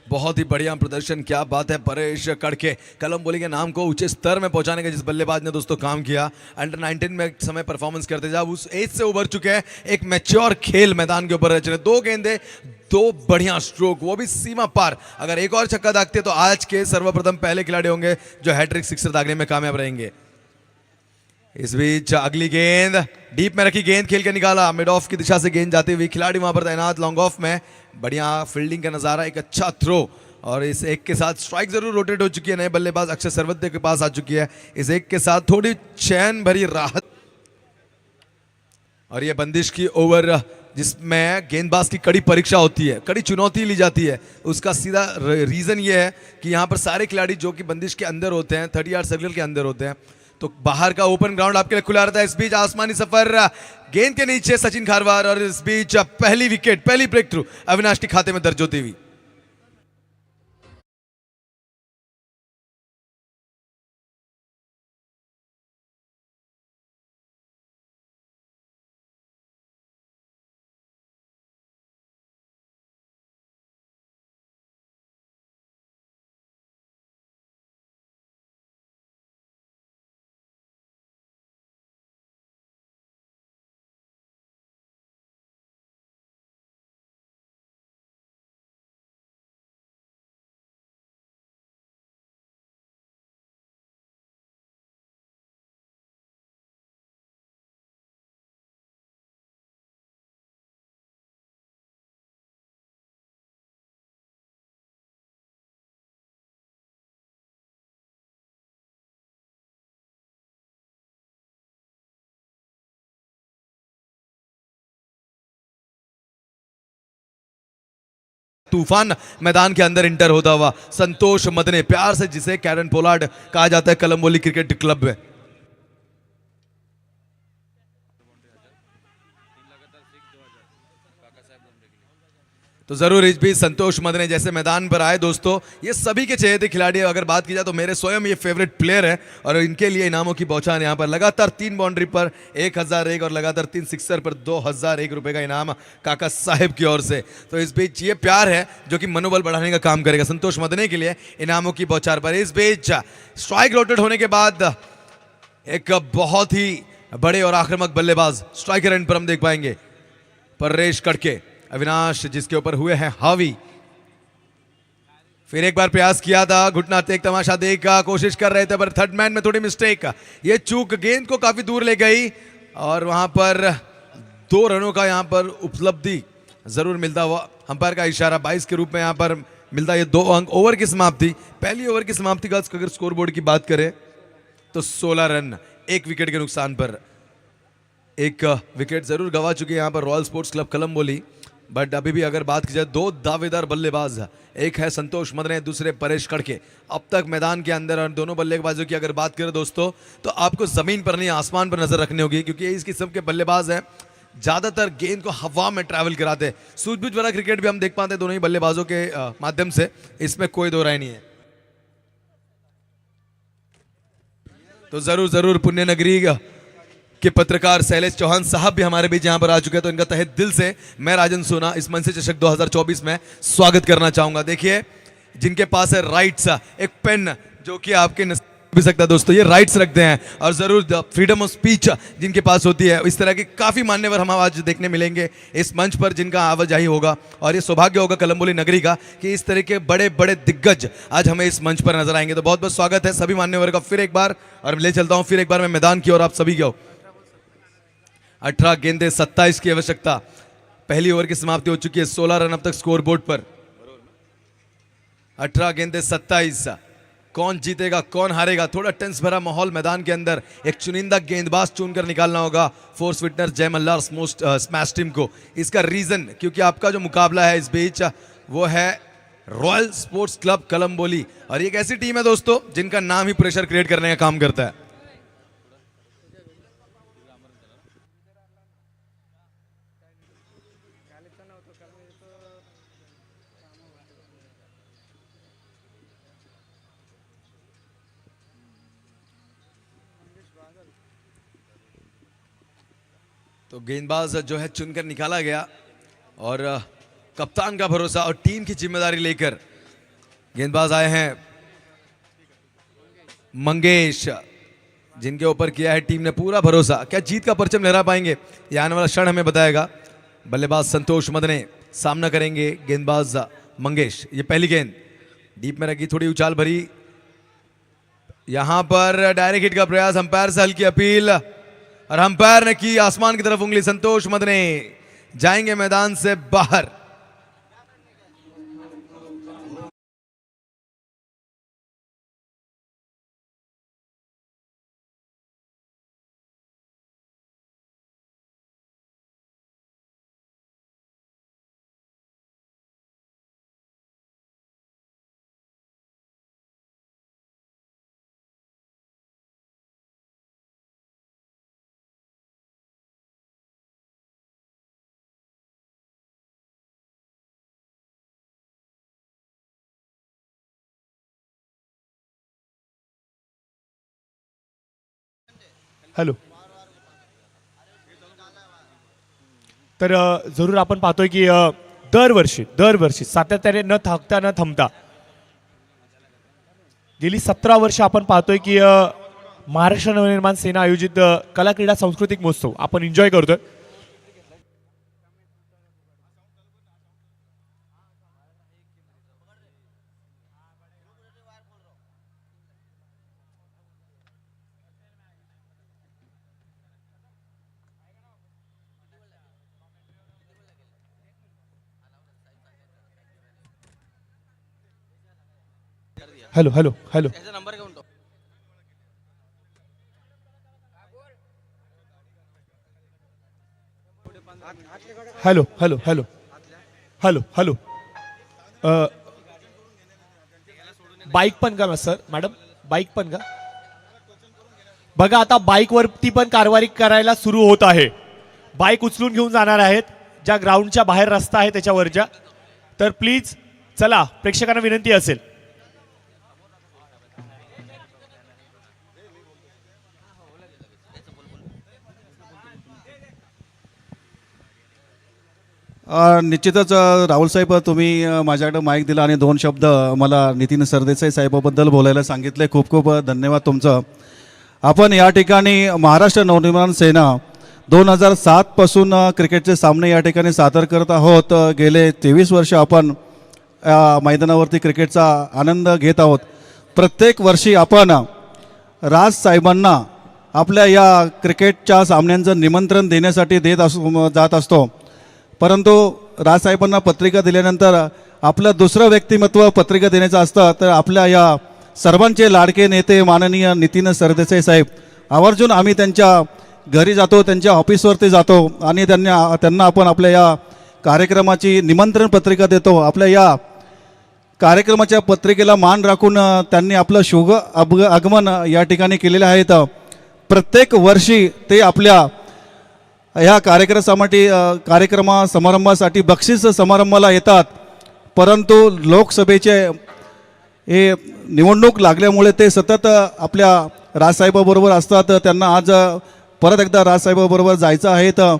बहुत ही बढ़िया प्रदर्शन, क्या बात है, परेश कड़के कलम्बोली के नाम को ऊंचे स्तर में पहुंचाने का जिस बल्लेबाज ने दोस्तों काम किया, अंडर 19 में समय परफॉर्मेंस करते जब उस एज से उभर चुके हैं, एक मैच्योर खेल मैदान के ऊपर रच रहे, 2 गेंदे 2 बढ़िया स्ट्रोक, वो भी सीमा पार। अगर एक और छक्का दागते तो आज के सर्वप्रथम पहले खिलाड़ी होंगे जो हैट्रिक सिक्सर दागने में कामयाब रहेंगे। इस बीच अगली गेंद डीप में रखी, गेंद खेल के निकाला, मिड ऑफ की दिशा से गेंद जाती हुई, खिलाड़ी वहां पर तैनात लॉन्ग ऑफ में, बढ़िया फील्डिंग का नजारा, एक अच्छा थ्रो, और इस एक के साथ स्ट्राइक जरूर रोटेट हो चुकी है, नए बल्लेबाज अक्षय सरवदे के पास आ चुकी है, इस एक के साथ थोड़ी चैन भरी राहत, और ये बंदिश की ओवर जिसमें गेंदबाज की कड़ी परीक्षा होती है, कड़ी चुनौती ली जाती है, उसका सीधा रीजन ये है कि यहाँ पर सारे खिलाड़ी जो कि बंदिश के अंदर होते हैं, 30 यार्ड सर्कल के अंदर होते हैं, तो बाहर का ओपन ग्राउंड आपके लिए खुला रहता है। इस बीच आसमानी सफर गेंद के नीचे सचिन खारवार, और इस बीच पहली विकेट, पहली ब्रेक थ्रू अविनाश के खाते में दर्ज होती हुई। तूफान मैदान के अंदर इंटर होता हुआ संतोष मदने, प्यार से जिसे कैरन पोलार्ड कहा जाता है कलम्बोली क्रिकेट क्लब में। तो जरूर इस बीच संतोष मदने जैसे मैदान पर आए दोस्तों, ये सभी के चहेते खिलाड़ी। अगर बात की जाए तो मेरे स्वयं ये फेवरेट प्लेयर है और इनके लिए इनामों की बौछार यहाँ पर लगातार 3 बाउंड्री पर 1001 और लगातार 3 सिक्सर पर 2001 रुपए का इनाम काका साहेब की ओर से। तो इस बीच ये प्यार है जो कि मनोबल बढ़ाने का काम करेगा संतोष मदने के लिए इनामों की बौछार पर। इस बीच स्ट्राइक रोटेट होने के बाद एक बहुत ही बड़े और आक्रामक बल्लेबाज स्ट्राइकर एंड पर हम देख पाएंगे परेश कड़के, अविनाश जिसके ऊपर हुए हैं हावी। फिर एक बार प्रयास किया था, घुटना टेक तमाशा देख का कोशिश कर रहे थे पर थर्ड मैन में थोड़ी मिस्टेक, ये चूक गेंद को काफी दूर ले गई और वहां पर 2 रनों का यहां पर उपलब्धि जरूर मिलता हुआ। अंपायर का इशारा 22 के रूप में यहां पर मिलता, ये 2 अंक। ओवर की समाप्ति, पहली ओवर की समाप्ति का अगर स्कोर बोर्ड की बात करें तो 16 रन 1 विकेट के नुकसान पर। एक विकेट जरूर गवा चुके हैं यहां पर royal sports club Kalamboli, but अभी भी अगर बात की जाए 2 दावेदार बल्लेबाज, एक है संतोष मदने, दूसरे परेश कड़के अब तक मैदान के अंदर। और दोनों बल्लेबाजों की अगर बात करें दोस्तों तो आपको जमीन पर नहीं आसमान पर नजर रखनी होगी, क्योंकि इस किस्म के बल्लेबाज हैं ज्यादातर गेंद को हवा में ट्रैवल कराते हैं। सूझबूझ वाला क्रिकेट भी हम देख पाते हैं दोनों ही बल्लेबाजों के माध्यम से, इसमें कोई दो राय नहीं है। तो जरूर जरूर पुण्य नगरी के पत्रकार शैलेश चौहान साहब भी हमारे बीच यहां पर आ चुके हैं, तो इनका तहे दिल से मैं राजन सोना इस मंच चषक 2024 में स्वागत करना चाहूंगा। देखिए जिनके पास है राइट्स, एक पेन जो कि आपके भी सकता है दोस्तों, ये राइट्स रखते हैं, और जरूर फ्रीडम ऑफ स्पीच जिनके पास होती है, इस तरह के काफी मान्यवर हम आज देखने मिलेंगे इस मंच पर जिनका आवाजाही होगा। और ये सौभाग्य होगा कलम्बोली नगरी का कि इस तरह के बड़े बड़े दिग्गज आज हमें इस मंच पर नजर आएंगे। तो बहुत बहुत स्वागत है सभी मान्यवर का फिर एक बार, और ले चलता हूं फिर एक बार मैं मैदान की ओर आप सभी को। 18 गेंदे 27 की आवश्यकता, पहली ओवर की समाप्ति हो चुकी है, 16 रन अब तक स्कोर बोर्ड पर। 18 गेंदे 27, कौन जीतेगा कौन हारेगा, थोड़ा टेंस भरा माहौल मैदान के अंदर। एक चुनिंदा गेंदबाज चुनकर निकालना होगा फोर्स विटनर जय मल्हार स्मैश टीम को। इसका रीजन क्योंकि आपका जो मुकाबला है इस बीच वो है रॉयल स्पोर्ट्स क्लब कलम्बोली, और एक ऐसी टीम है दोस्तों जिनका नाम ही प्रेशर क्रिएट करने का काम करता है। तो गेंदबाज जो है चुनकर निकाला गया, और कप्तान का भरोसा और टीम की जिम्मेदारी लेकर गेंदबाज आए हैं मंगेश, जिनके ऊपर किया है टीम ने पूरा भरोसा। क्या जीत का परचम लहरा पाएंगे, ये आने वाला क्षण हमें बताएगा। बल्लेबाज संतोष मदने सामना करेंगे गेंदबाज मंगेश। ये पहली गेंद डीप में रखी, थोड़ी उछाल भरी, यहां पर डायरेक्ट हिट का प्रयास, अंपायर से हल्की अपील और अंपायर ने की आसमान की तरफ उंगली। संतोष मदने जाएंगे मैदान से बाहर। हॅलो, तर जरूर आपण पाहतोय की दरवर्षी सातत्याने न थांबता न थांबता गेली 17 वर्ष आपण पाहतोय की महाराष्ट्र नवनिर्माण सेना आयोजित कला क्रीडा सांस्कृतिक महोत्सव आपण एन्जॉय करतोय। Hello hello hello hello hello hello hello hello bike पण का सर मॅडम, बाईक पण का? बघा आता बाईक वरती पण कारवाई करायला सुरू होत आहे. बाईक उचलून घेऊन जाणार आहेत ज्या ग्राउंडच्या बाहेर रस्ता आहे त्याच्यावरच्या. तर प्लीज चला, प्रेक्षकांना विनंती असेल. निश्चितच राहुल साहेब, तुम्ही माझ्याकडे माईक दिला आणि 2 शब्द मला नितीन सरदेसाई साहेबाबद्दल बोलायला सांगितले. खूप खूप धन्यवाद तुमचं. आपण या ठिकाणी महाराष्ट्र नवनिर्माण सेना 2007 पासून क्रिकेटचे सामने या ठिकाणी सादर करत आहोत. गेले 23 वर्ष आपण मैदानावरती क्रिकेटचा आनंद घेत आहोत. प्रत्येक वर्षी आपण राज साहेबांना आपल्या या क्रिकेटच्या सामन्यांचं निमंत्रण देण्यासाठी जात असतो. परंतु राजसाहेबांना पत्रिका दिल्यानंतर आपलं दुसरं व्यक्तिमत्व पत्रिका देण्याचं असतं. तर आपल्या या सर्वांचे लाडके नेते माननीय नितीन सरदेसाई साहेब, आवर्जून आम्ही त्यांच्या घरी जातो, त्यांच्या ऑफिसवरती जातो आणि त्यांना आपण आपल्या या कार्यक्रमाची निमंत्रण पत्रिका देतो. आपल्या या कार्यक्रमाच्या पत्रिकेला मान राखून त्यांनी आपलं शुभ आगमन या ठिकाणी केलेलं आहे. प्रत्येक वर्षी ते आपल्या ह्या समारंभासाठी बक्षीस समारंभाला येतात. परंतु लोकसभेचे हे निवडणूक लागल्यामुळे ते सतत आपल्या राजसाहेबाबरोबर असतात. त्यांना आज परत एकदा राजसाहेबाबरोबर जायचं आहे. तर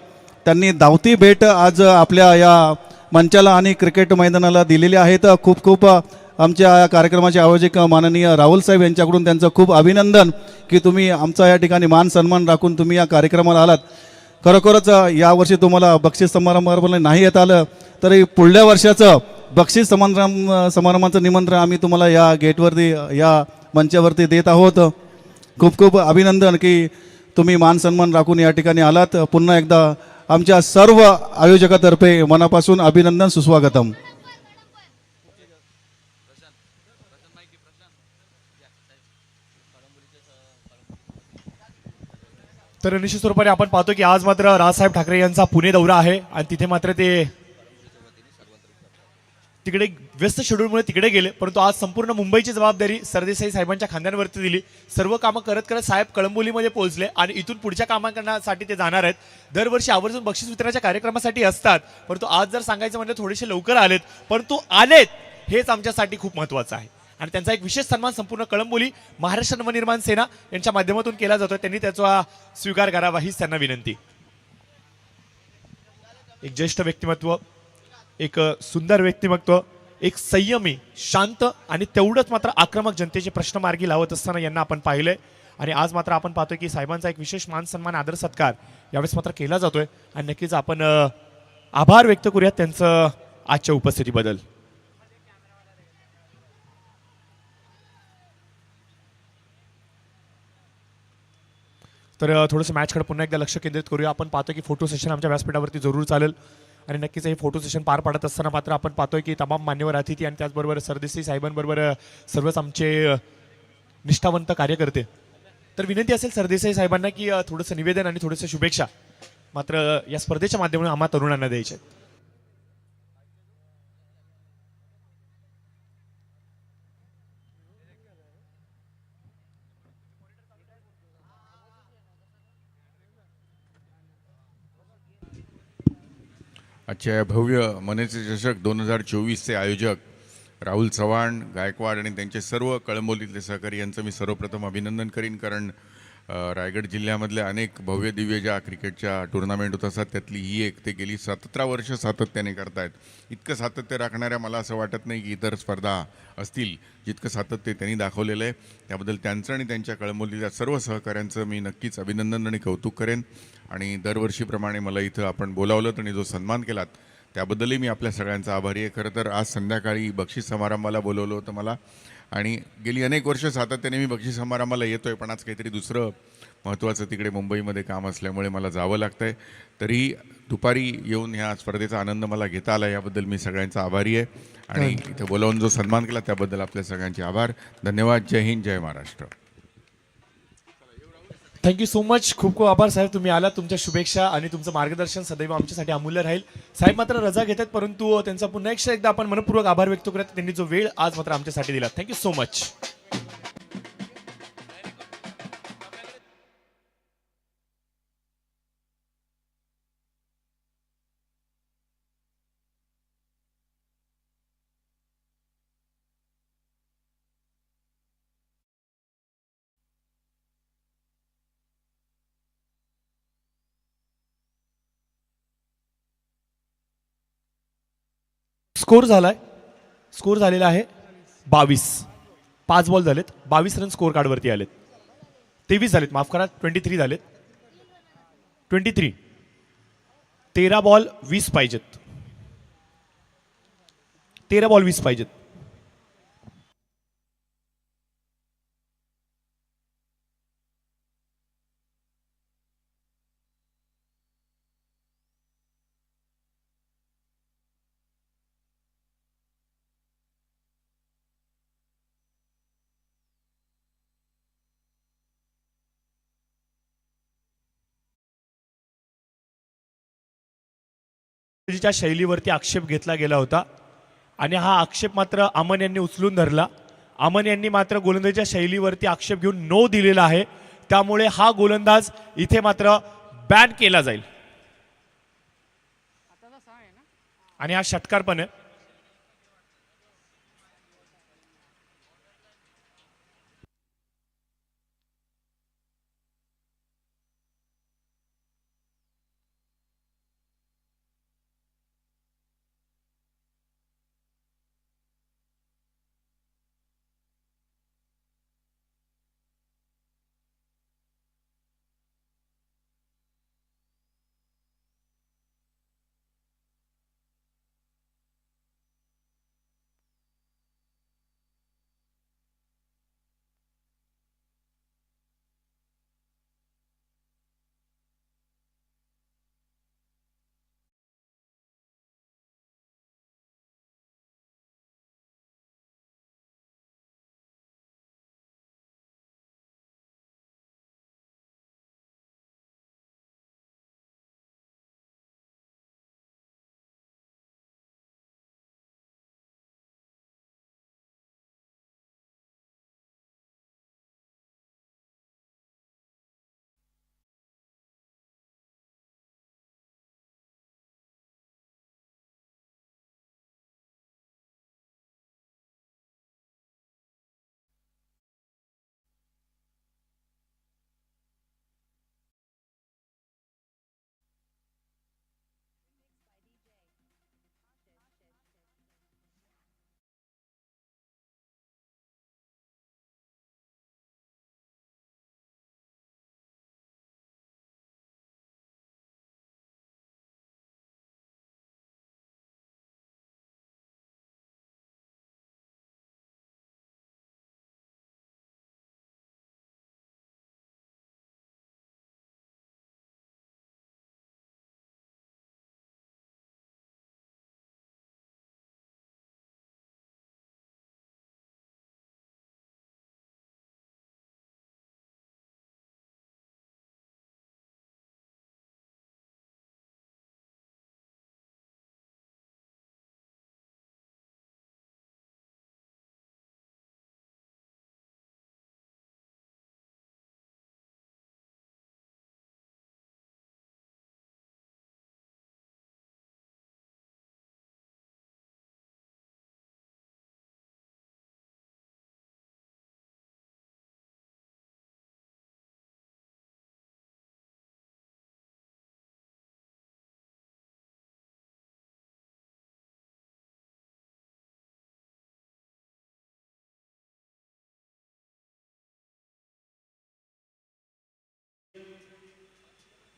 त्यांनी धावती भेट आज आपल्या या मंचाला आणि क्रिकेट मैदानाला दिलेली आहे. तर खूप खूप आमच्या या कार्यक्रमाचे आयोजक माननीय राहुल साहेब यांच्याकडून त्यांचं खूप अभिनंदन की तुम्ही आमचा या ठिकाणी मान सन्मान राखून तुम्ही या कार्यक्रमाला आलात. खरोखरच यावर्षी तुम्हाला बक्षीस समारंभाला नाही येत आलं तरी पुढल्या वर्षाचं बक्षीस समारंभाचं निमंत्रण आम्ही तुम्हाला या गेटवरती या मंचावरती देत आहोत. खूप खूप अभिनंदन की तुम्ही मान सन्मान राखून या ठिकाणी आलात. पुन्हा एकदा आमच्या सर्व आयोजकातर्फे मनापासून अभिनंदन, सुस्वागतम. तर निश्चित स्वरूपाने आपण पाहतो की आज मात्र राजसाहेब ठाकरे यांचा पुणे दौरा आहे आणि तिथे मात्र ते तिकडे व्यस्त शेड्यूलमुळे तिकडे गेले. परंतु आज संपूर्ण मुंबईची जबाबदारी सरदेसाई साहेबांच्या खांद्यांवरती दिली. सर्व कामं करत करत साहेब कळंबोलीमध्ये पोहोचले आणि इथून पुढच्या कामांसाठी ते जाणार आहेत. दरवर्षी आवर्जून बक्षीस वितरणाच्या कार्यक्रमासाठी असतात, परंतु आज जर सांगायचं म्हणजे थोडेसे लवकर आलेत, परंतु आलेत हेच आमच्यासाठी खूप महत्त्वाचं आहे. आणि त्यांचा एक विशेष सन्मान संपूर्ण कळंबोली महाराष्ट्र नवनिर्माण सेना यांच्या माध्यमातून केला जातो. त्यांनी त्याचा स्वीकार करावा हीच त्यांना विनंती. एक ज्येष्ठ व्यक्तिमत्व, एक सुंदर व्यक्तिमत्व, एक संयमी, शांत आणि तेवढंच मात्र आक्रमक जनतेचे प्रश्न मार्गी लावत असताना यांना आपण पाहिलंय. आणि आज मात्र आपण पाहतोय की साहेबांचा एक विशेष मान सन्मान, आदर सत्कार यावेळेस मात्र केला जातोय. आणि नक्कीच आपण आभार व्यक्त करूयात त्यांचं आजच्या उपस्थितीबद्दल. तर थोडंसं मॅचकडे पुन्हा एकदा लक्ष केंद्रित करूया. आपण पाहतो की फोटो सेशन आमच्या व्यासपीठावरती जरूर चालेल आणि नक्कीच हे फोटो सेशन पार पाडत असताना मात्र आपण पाहतोय की तमाम मान्यवर अतिथी आणि त्याचबरोबर सरदेसाई साहेबांबरोबर सर्वच आमचे निष्ठावंत कार्यकर्ते. तर विनंती असेल सरदेसाई साहेबांना की थोडंसं निवेदन आणि थोडंसं शुभेच्छा मात्र या स्पर्धेच्या माध्यमातून आम्हा तरुणांना द्यायच्या. आजच्या या भव्य मनसे चषक 2024चे आयोजक राहुल चव्हाण, गायकवाड आणि त्यांचे सर्व कळंबोलीतले सहकारी यांचं मी सर्वप्रथम अभिनंदन करीन. कारण रायगड जिल्ह्यामधल्या अनेक भव्य दिव्य ज्या क्रिकेटच्या टुर्नामेंट होत असतात त्यातली ही एक. ते गेली 17 वर्ष सातत्याने करतायत. इतकं सातत्य राखणाऱ्या मला असं वाटत नाही की इतर स्पर्धा असतील जितकं सातत्य त्यांनी दाखवलेलं आहे. त्याबद्दल त्यांचं आणि त्यांच्या कळंबोलीच्या सर्व सहकाऱ्यांचं मी नक्कीच अभिनंदन आणि कौतुक करेन. आणि दरवर्षीप्रमाणे मला इथं आपण बोलावलं आणि जो सन्मान केलात त्याबद्दलही मी आपल्या सगळ्यांचा आभारी आहे. खरं तर आज संध्याकाळी बक्षीस समारंभाला बोलवलं होतं मला आणि गेली अनेक वर्ष सातत्याने मी बक्षीस समारंभाला येतोय, पण आज काहीतरी दुसरं महत्त्वाचं तिकडे मुंबईमध्ये काम असल्यामुळे मला जावं लागतं आहे. तरीही दुपारी येऊन ह्या स्पर्धेचा आनंद मला घेता आला याबद्दल मी सगळ्यांचा आभारी आहे. आणि इथे बोलावून जो सन्मान केला त्याबद्दल आपल्या सगळ्यांचे आभार. धन्यवाद. जय हिंद, जय महाराष्ट्र. Thank you so much. खूप खूप आभार साहेब, तुम्ही आलात. तुमच्या शुभेच्छा आणि तुमचं मार्गदर्शन सदैव आमच्यासाठी अमूल्य राहील. साहेब मात्र रजा घेतात, परंतु त्यांचा पुन्हा एकदा आपण मनपूर्वक आभार व्यक्त करत त्यांनी जो वेळ आज मात्र आमच्यासाठी दिला. Thank you so much. स्कोर झालेला आहे 22. 5 बॉल झालेत, 22 रन स्कोर कार्डवरती आलेत. 23 झालेत, माफ करा, 23 झालेत. 23. 13 बॉल 20 पाहिजेत. 13 बॉल 20 पाहिजेत. च्या शैलीवरती आक्षेप घेतला गेला होता आणि हा आक्षेप मात्र अमन यांनी उचलून धरला. अमन यांनी मात्र गोलंदाजीच्या शैलीवरती आक्षेप घेऊन नो दिलेला आहे. त्यामुळे हा गोलंदाज इथे मात्र बॅन केला जाईल आणि हा षटकार पण आहे.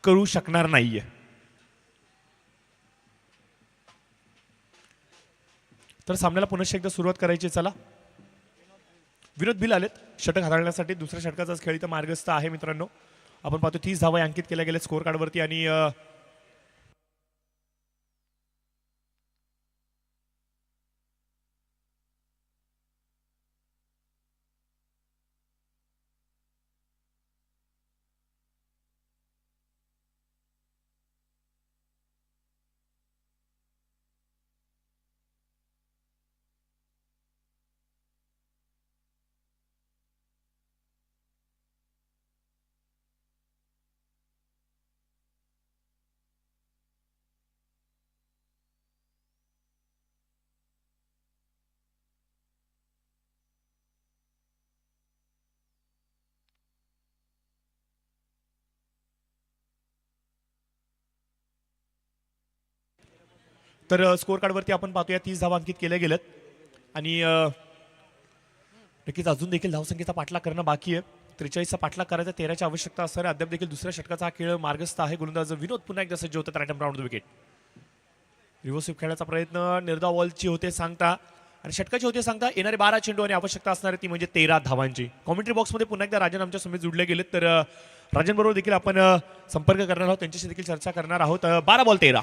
करू शकणार नाहीये. तर सामन्याला पुन्हा एकदा सुरुवात करायची. चला, विनोद बिल आलेत षटक हाताळण्यासाठी. दुसऱ्या षटकाचा खेळ इथं मार्गस्थ आहे मित्रांनो. आपण पाहतो 30 धावा अंकित केल्या गेल्या स्कोर कार्डवरती आणि तर स्कोर कार्डवरती आपण पाहतोया 30 धावा अंकित केल्या गेल्यात आणि नक्कीच अजून देखील धावसंख्येचा पाठलाग करणं बाकी आहे. 43चा पाठलाग करायचा, 13ची आवश्यकता असणार आहे. अद्याप देखील दुसऱ्या षटकाचा हा खेळ मार्गस्थ आहे. गोलंदाज विनोद पुन्हा एकदा सज्ज होतात right round wicket. Reverse sweep खेळण्याचा प्रयत्न निर्धाव बॉलची होते सांगता आणि षटकाची होते सांगता येणारे 12 चेंडू आणि आवश्यकता असणार आहे ती म्हणजे 13 धावांची. कॉमेंट्री बॉक्समध्ये पुन्हा एकदा राजन आमच्या समेत जुडले गेलेत, तर राजनबरोबर देखील आपण संपर्क करणार आहोत, त्यांच्याशी देखील चर्चा करणार आहोत. 12 बॉल 13.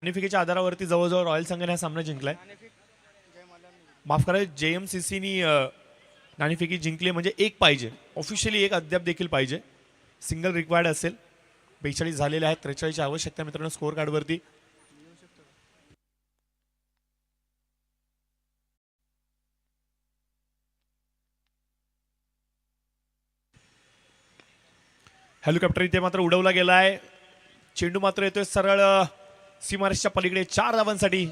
नाणेफेकीच्या आधारावरती जवळजवळ रॉयल संघाने हा सामना जिंकलाय. माफ करा, JMCCनी नाणेफेकी जिंकली म्हणजे एक पाहिजे, ऑफिशियली एक अद्याप देखील पाहिजे. सिंगल रिक्वायर्ड असेल. 42 झालेले आहेत, 43ची आवश्यकता मित्रांनो स्कोर कार्डवरती. हेलिकॉप्टर इथे मात्र उडवला गेलाय. चेंडू मात्र येतोय सरळ सीमारेषच्या पलीकडे 4 धावांसाठी